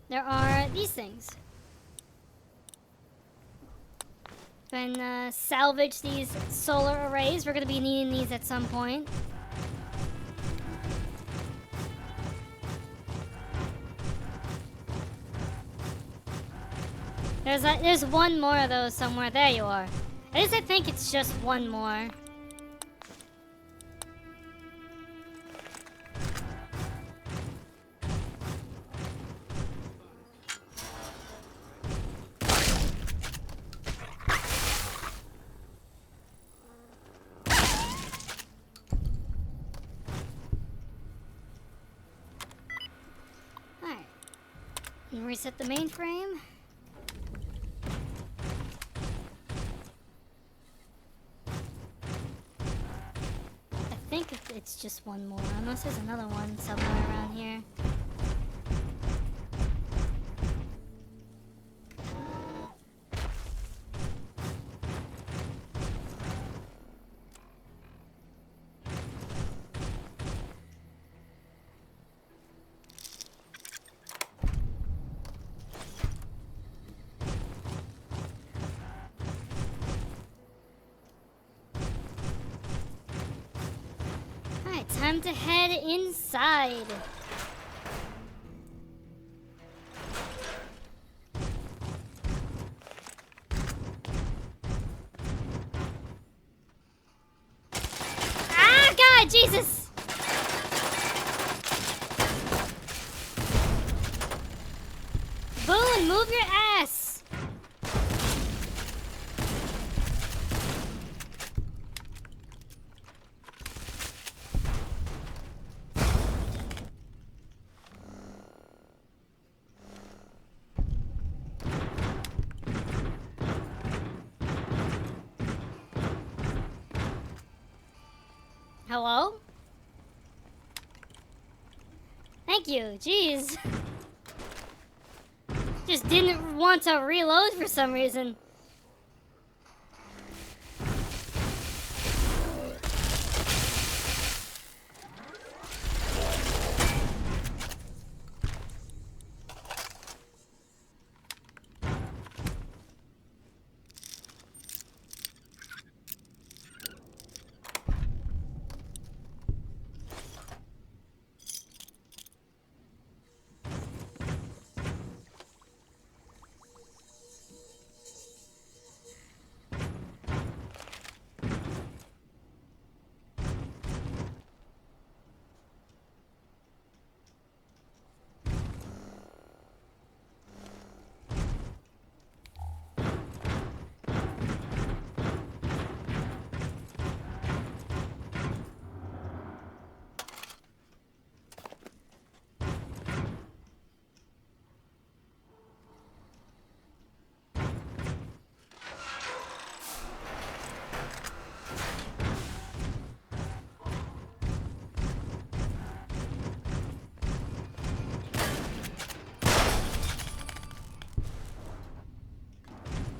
There are these things. And salvage these solar arrays. We're going to be needing these at some point. There's one more of those somewhere. There you are. At least I think it's just one more. And reset the mainframe. I think it's just one more, unless there's another one somewhere around here. Time to head inside. Ah, God, Jesus! Boone, move your ass! Hello? Thank you, jeez. Just didn't want to reload for some reason.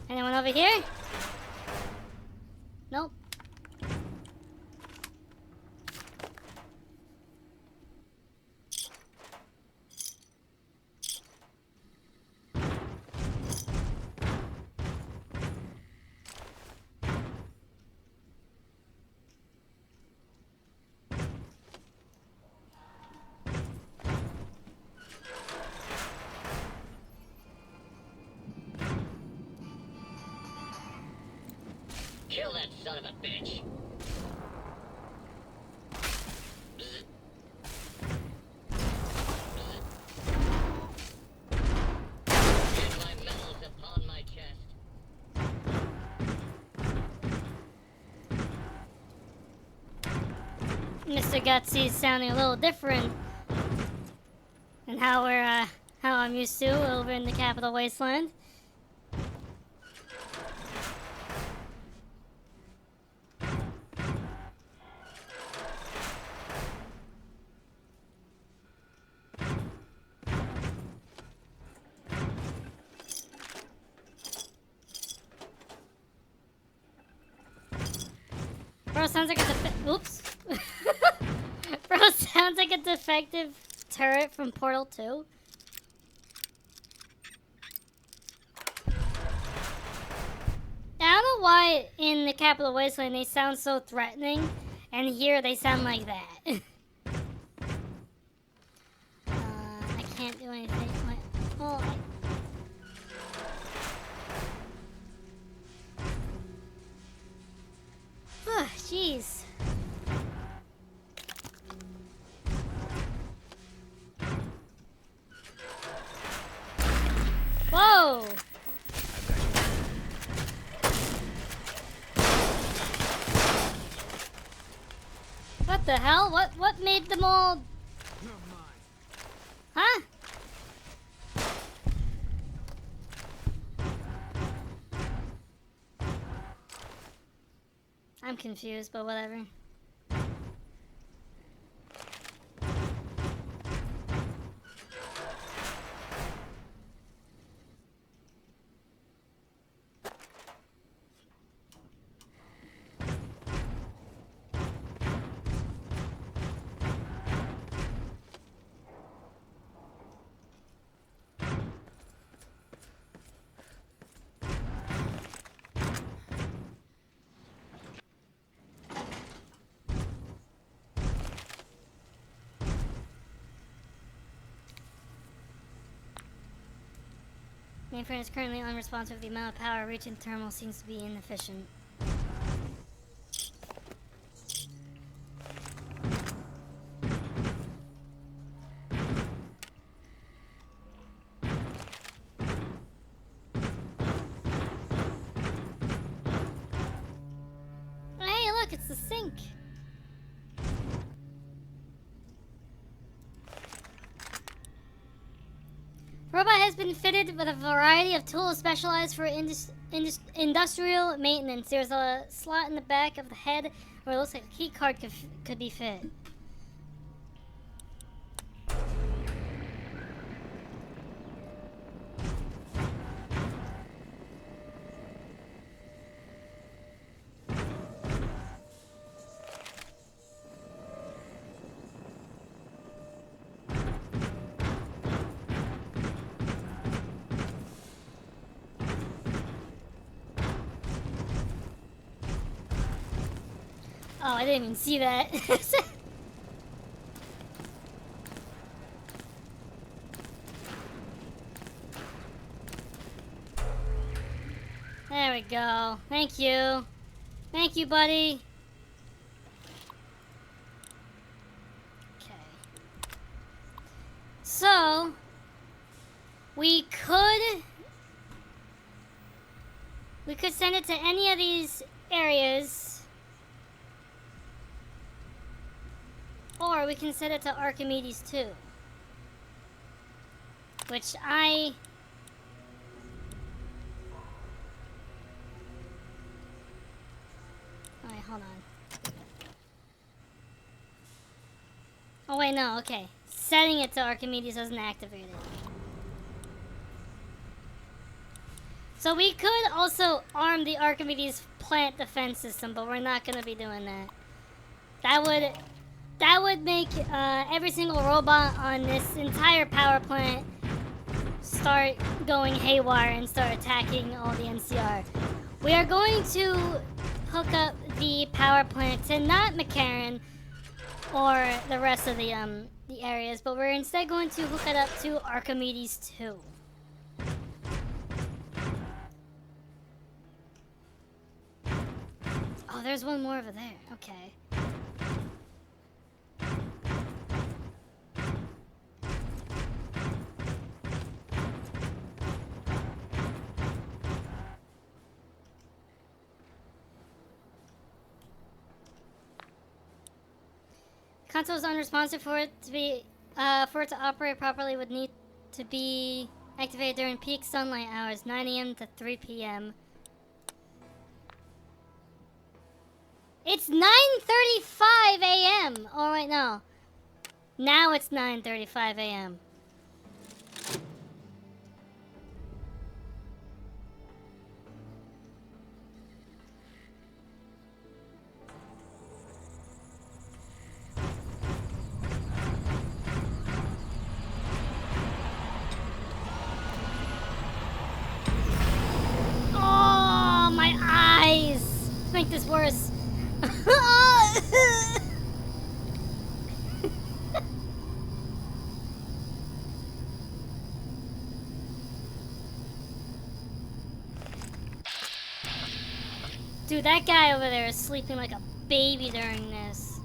Anyone over here? Nope. Kill that son of a bitch. Get my medals upon my chest. Mr. Gutsy's sounding a little different than how I'm used to over in the capital Wasteland. Bro, sounds like a oops. Bro, sounds like a defective turret from Portal 2. I don't know why in the capital Wasteland they sound so threatening, and here they sound like that. I can't do anything. Well, jeez. Whoa! What the hell? What made them all? Huh? I'm confused, but whatever. Mainframe is currently unresponsive. The amount of power reaching the terminal seems to be inefficient. Hey, look, it's the sink. Robot has been fitted with a variety of tools specialized for industrial maintenance. There's a slot in the back of the head where it looks like a key card could be fit. Oh, I didn't even see that. There we go. Thank you. Thank you, buddy. Okay. So, we could send it to any of these areas. Or we can set it to Archimedes too. Which Alright, hold on. Oh wait, no, okay. Setting it to Archimedes doesn't activate it. So we could also arm the Archimedes plant defense system, but we're not gonna be doing that. That would make every single robot on this entire power plant start going haywire and start attacking all the NCR. We are going to hook up the power plant to not McCarran or the rest of the areas, but we're instead going to hook it up to Archimedes 2. Oh, there's one more over there. Okay. Console is unresponsive. For it to operate properly would need to be activated during peak sunlight hours, 9 a.m. to 3 p.m. It's 9:35 a.m. Oh wait, no. Now it's 9:35 a.m. Oh, my eyes! Make this worse. Dude, that guy over there is sleeping like a baby during this.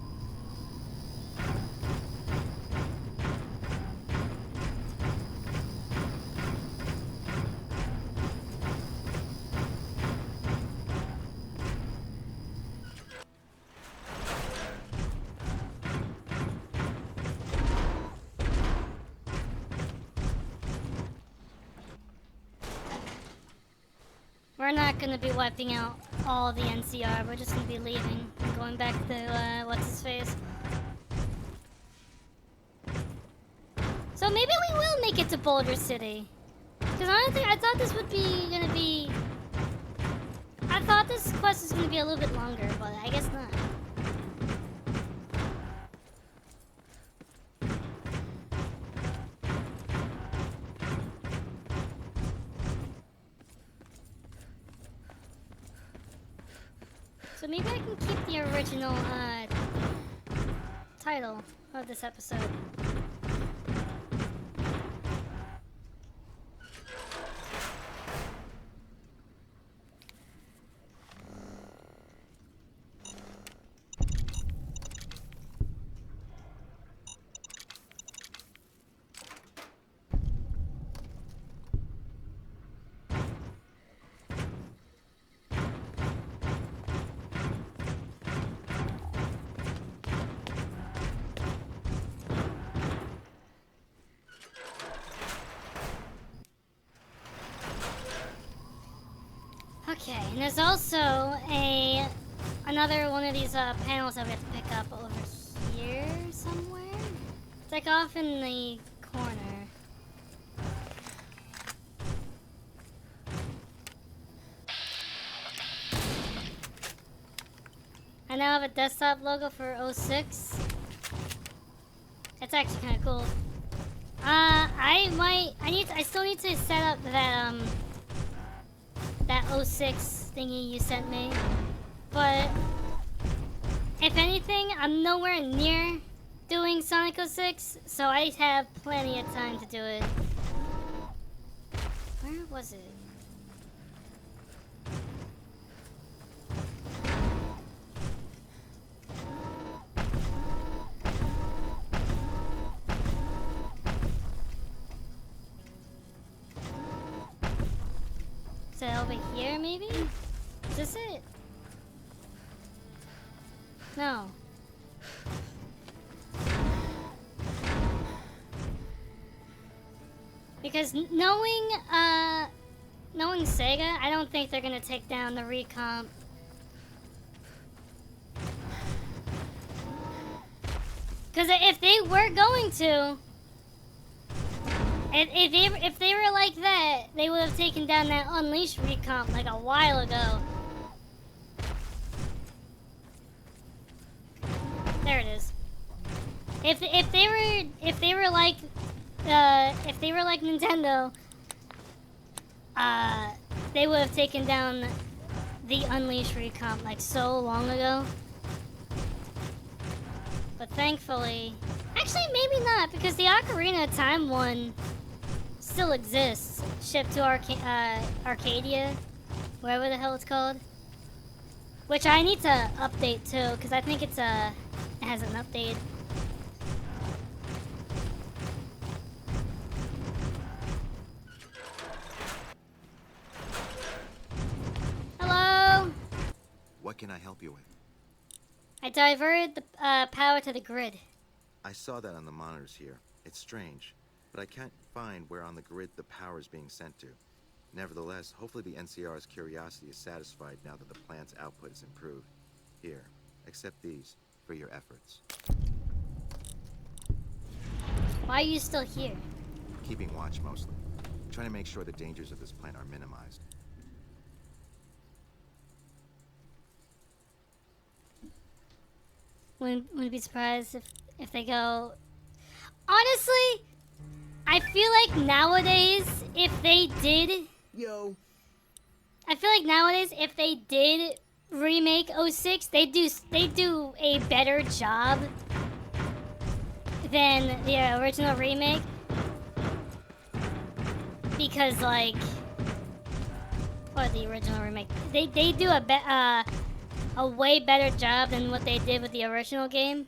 We're not gonna be wiping out all the NCR. We're just gonna be leaving and going back to what's his face. So maybe we will make it to Boulder City. Because honestly, I thought this would be gonna be. I thought this quest was gonna be a little bit longer, but I guess not. So maybe I can keep the original title of this episode. Okay, and there's also another one of these panels that we have to pick up over here somewhere. It's like off in the corner. I now have a desktop logo for 06. It's actually kind of cool. I still need to set up that that 06 thingy you sent me. But if anything, I'm nowhere near doing Sonic 06, so I have plenty of time to do it. Where was it? Is it over here, maybe? Is this it? No. Because knowing Sega, I don't think they're gonna take down the recomp. Because if they were going to, if they were like that, they would have taken down that Unleashed recomp like a while ago. There it is. If they were like Nintendo, they would have taken down the Unleashed recomp like so long ago. But thankfully, actually maybe not, because the Ocarina of Time one still exists, shipped to Arcadia, wherever the hell it's called. Which I need to update too, because I think it hasn't updated. Hello? What can I help you with? I diverted the power to the grid. I saw that on the monitors here. It's strange, but I can't find where on the grid the power is being sent to. Nevertheless, hopefully the NCR's curiosity is satisfied now that the plant's output is improved. Here, accept these for your efforts. Why are you still here? Keeping watch mostly. Trying to make sure the dangers of this plant are minimized. Wouldn't be surprised if they go. Honestly, I feel like nowadays, if they did. I feel like nowadays, if they did remake 06, they do a better job than the original remake. Because like, or the original remake, they do a way better job than what they did with the original game.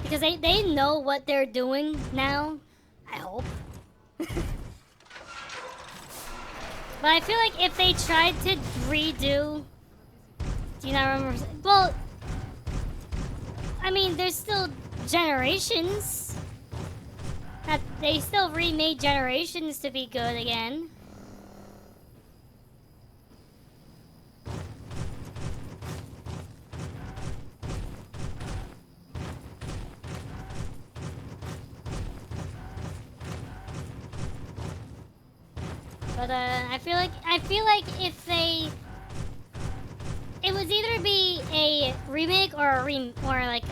Because they know what they're doing now, I hope. But I feel like if they tried to redo... Do you not remember? Well, I mean, there's still Generations. They still remade Generations to be good again. But I feel like if it would either be a remake or or like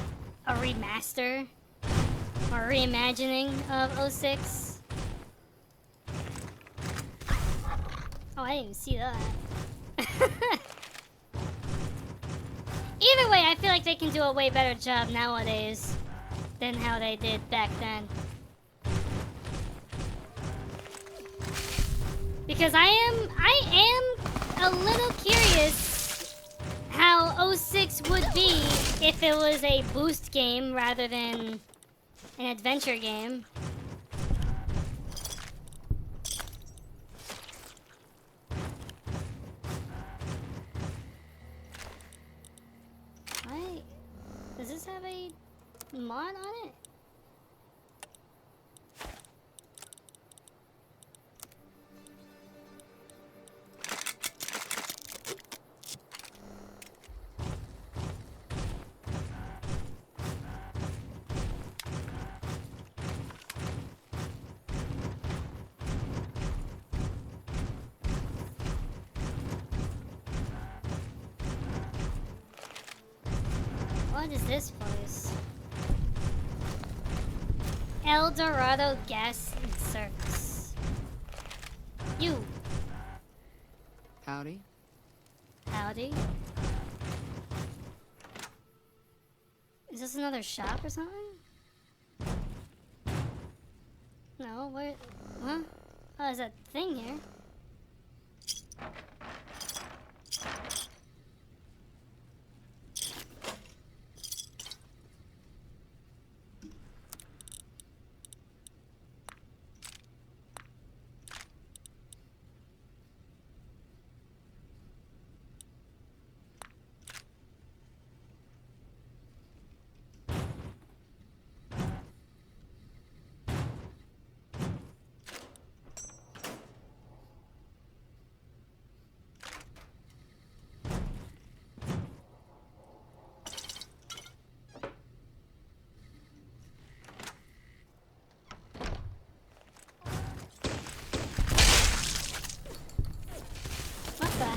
a remaster or reimagining of 06. Oh, I didn't even see that. Either way, I feel like they can do a way better job nowadays than how they did back then. Because I am a little curious how 06 would be if it was a boost game rather than an adventure game. Does this have a mod on it? What is this place? El Dorado Gas and Service. You. Howdy. Howdy. Is this another shop or something? No, where? Huh? Oh, there's a thing here.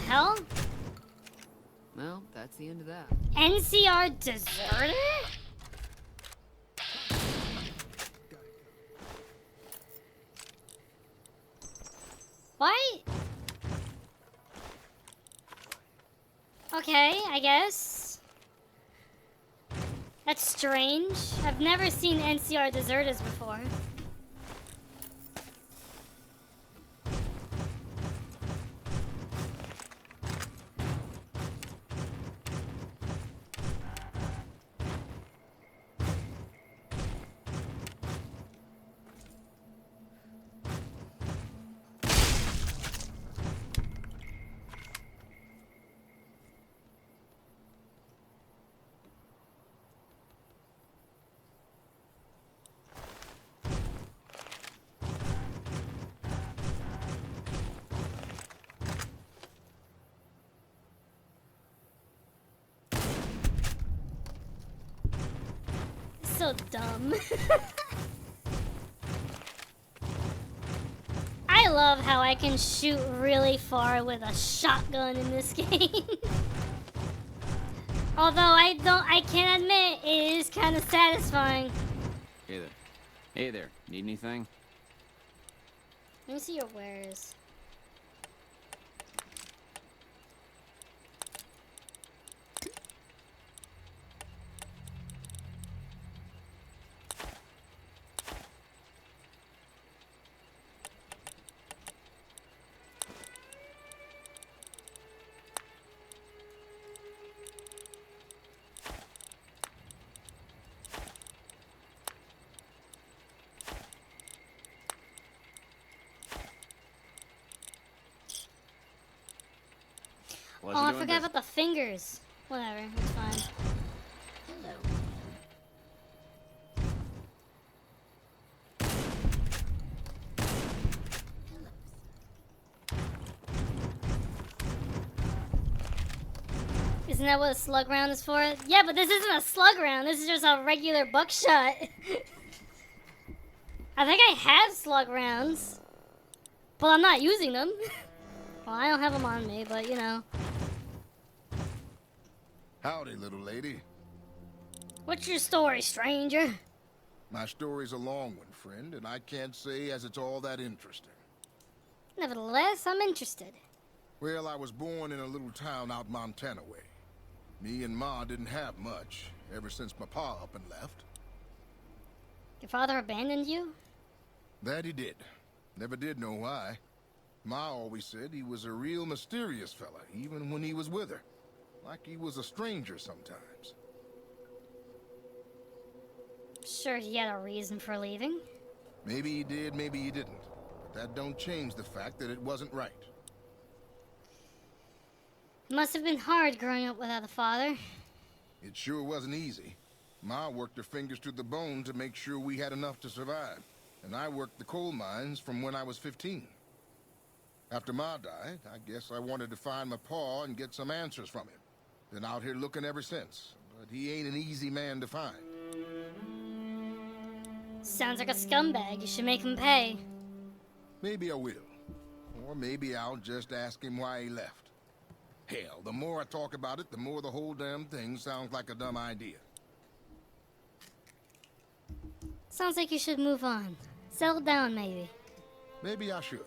Hell? Well, that's the end of that. NCR deserter? Why? Okay, I guess. That's strange. I've never seen NCR deserters before. So dumb. I love how I can shoot really far with a shotgun in this game. Although I can admit it is kind of satisfying. Hey there. Hey there. Need anything? Let me see your wares. Pleasure Oh, I doing forgot business. about the fingers. Whatever, it's fine. Hello. Isn't that what a slug round is for? Yeah, but this isn't a slug round. This is just a regular buckshot. I think I have slug rounds. But I'm not using them. Well, I don't have them on me, but you know. Howdy, little lady. What's your story, stranger? My story's a long one, friend, and I can't say as it's all that interesting. Nevertheless, I'm interested. Well, I was born in a little town out Montana way. Me and Ma didn't have much, ever since my pa up and left. Your father abandoned you? That he did. Never did know why. Ma always said he was a real mysterious fella, even when he was with her. Like he was a stranger sometimes. Sure he had a reason for leaving. Maybe he did, maybe he didn't. But that don't change the fact that it wasn't right. It must have been hard growing up without a father. It sure wasn't easy. Ma worked her fingers to the bone to make sure we had enough to survive. And I worked the coal mines from when I was 15. After Ma died, I guess I wanted to find my pa and get some answers from him. Been out here looking ever since, but he ain't an easy man to find. Sounds like a scumbag. You should make him pay. Maybe I will. Or maybe I'll just ask him why he left. Hell, the more I talk about it, the more the whole damn thing sounds like a dumb idea. Sounds like you should move on. Settle down, maybe. Maybe I should.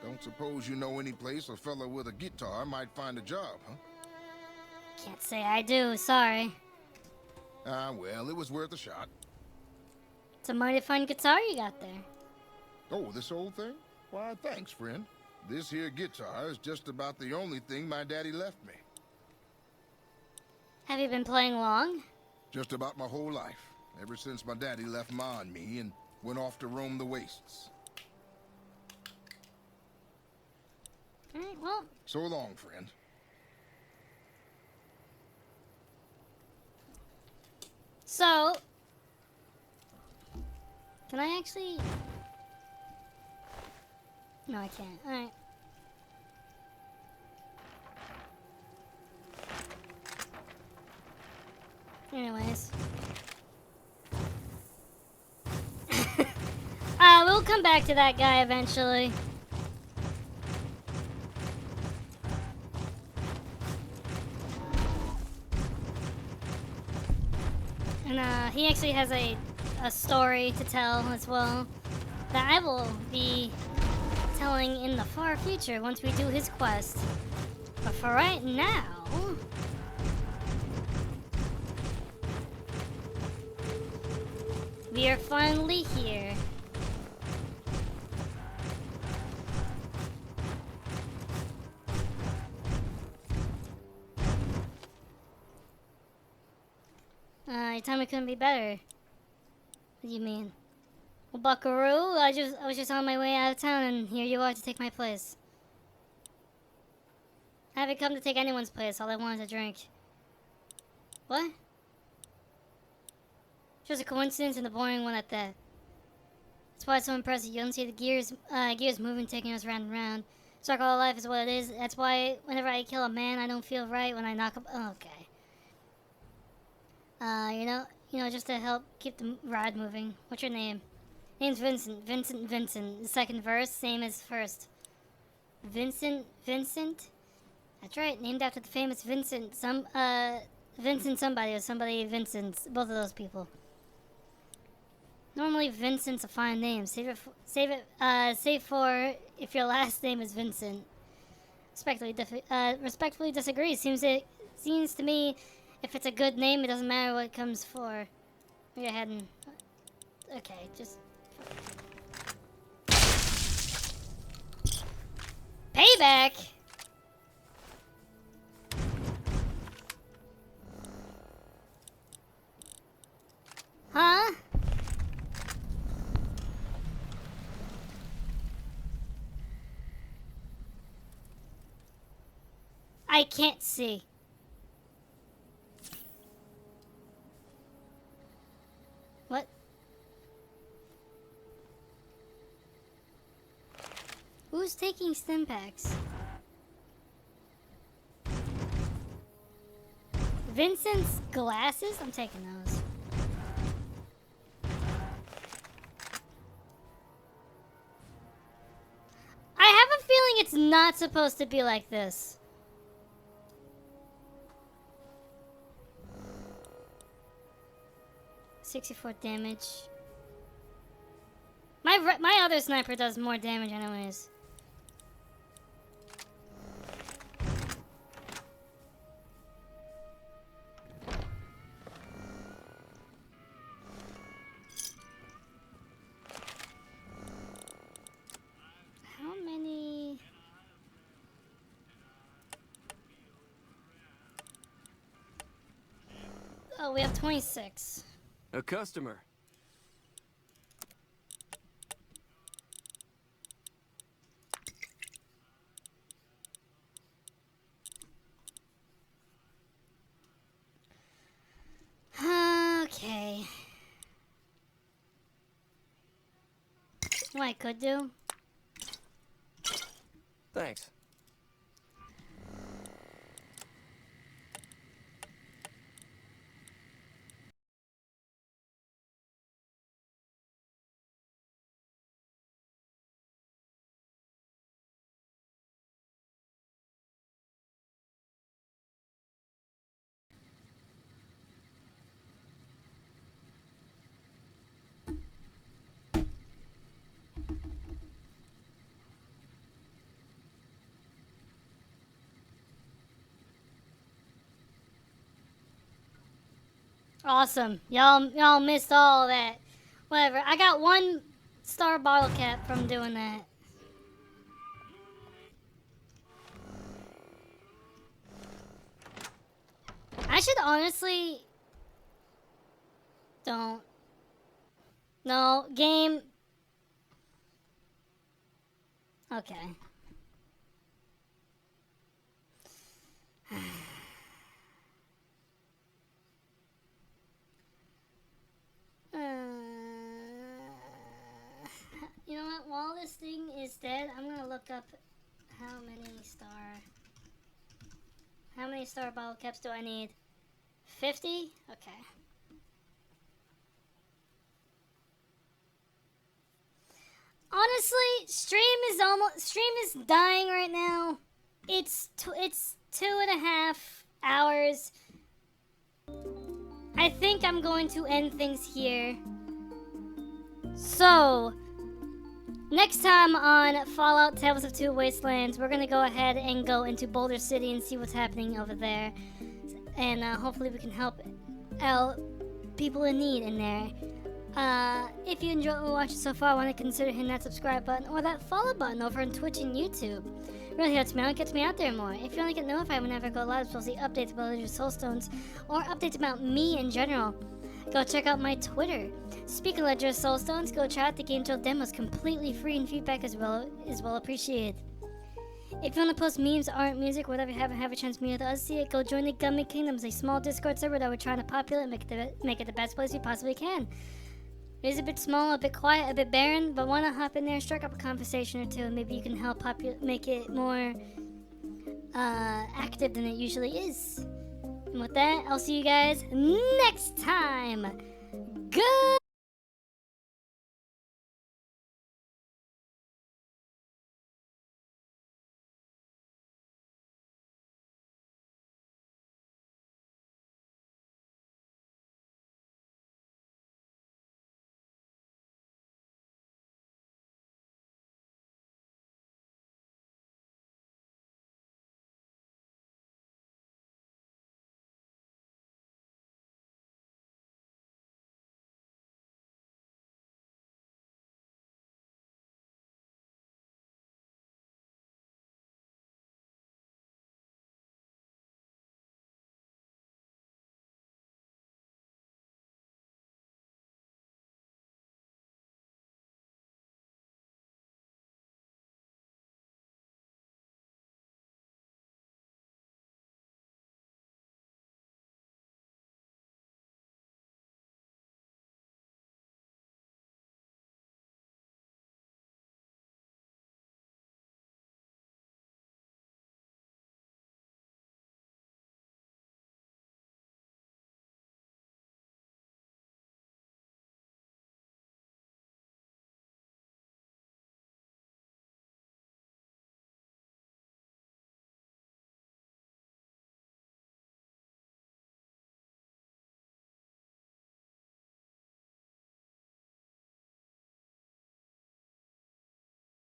Don't suppose you know any place a fella with a guitar might find a job, huh? Can't say I do, sorry. Ah, well, it was worth a shot. It's a mighty fine guitar you got there. Oh, this old thing? Why, thanks, friend. This here guitar is just about the only thing my daddy left me. Have you been playing long? Just about my whole life. Ever since my daddy left Ma and me and went off to roam the wastes. Alright, well. So long, friend. So, can I actually... No, I can't. Alright. Anyways. We'll come back to that guy eventually. And he actually has a story to tell as well that I will be telling in the far future once we do his quest. But for right now, we are finally here. You told me it couldn't be better. What do you mean? Well, buckaroo, I was just on my way out of town, and here you are to take my place. I haven't come to take anyone's place. All I wanted to drink. What? Just a coincidence and a boring one at that. That's why it's so impressive. You don't see the gears moving, taking us round and round. Circle of life is what it is. That's why whenever I kill a man, I don't feel right when I knock up. Oh, okay. You know, just to help keep the ride moving. What's your name? Name's Vincent. Vincent. The second verse, same as first. Vincent? That's right, named after the famous Vincent. Vincent somebody or somebody Vincent's. Both of those people. Normally Vincent's a fine name. Save for if your last name is Vincent. Respectfully disagree. Seems to me if it's a good name, it doesn't matter what it comes for. Go ahead and... Okay, just... Payback! Huh? I can't see. What? Who's taking stim packs? Vincent's glasses? I'm taking those. not supposed to be like this. $64 damage. My other sniper does more damage anyways. How many? Oh, we have 26. A customer. Okay. What I could do? Thanks. Awesome. Y'all missed all that. Whatever. I got 1 star bottle cap from doing that. I should honestly... Don't. No, game. Okay. You know what? While this thing is dead, I'm gonna look up how many star bottle caps do I need? 50? Okay. Honestly, stream is dying right now. It's 2.5 hours. I think I'm going to end things here. So, next time on Fallout Tales of Two Wastelands, we're gonna go ahead and go into Boulder City and see what's happening over there. And hopefully we can help out people in need in there. If you enjoyed what we're watching so far, I want to consider hitting that subscribe button or that follow button over on Twitch and YouTube. It really helps me out, gets me out there more. If you want to get notified whenever I go live, so see updates about Legend of Soulstones or updates about me in general, go check out my Twitter. Speaking of Legend of Soulstones, go try out the game show demos completely free, and feedback is well appreciated. If you want to post memes, art, music, whatever you haven't had a chance to meet with us see it, go join the Gummy Kingdoms, a small Discord server that we're trying to populate and make it the best place we possibly can. It is a bit small, a bit quiet, a bit barren, but why not hop in there, strike up a conversation or two, and maybe you can help make it more active than it usually is. And with that, I'll see you guys next time. Good.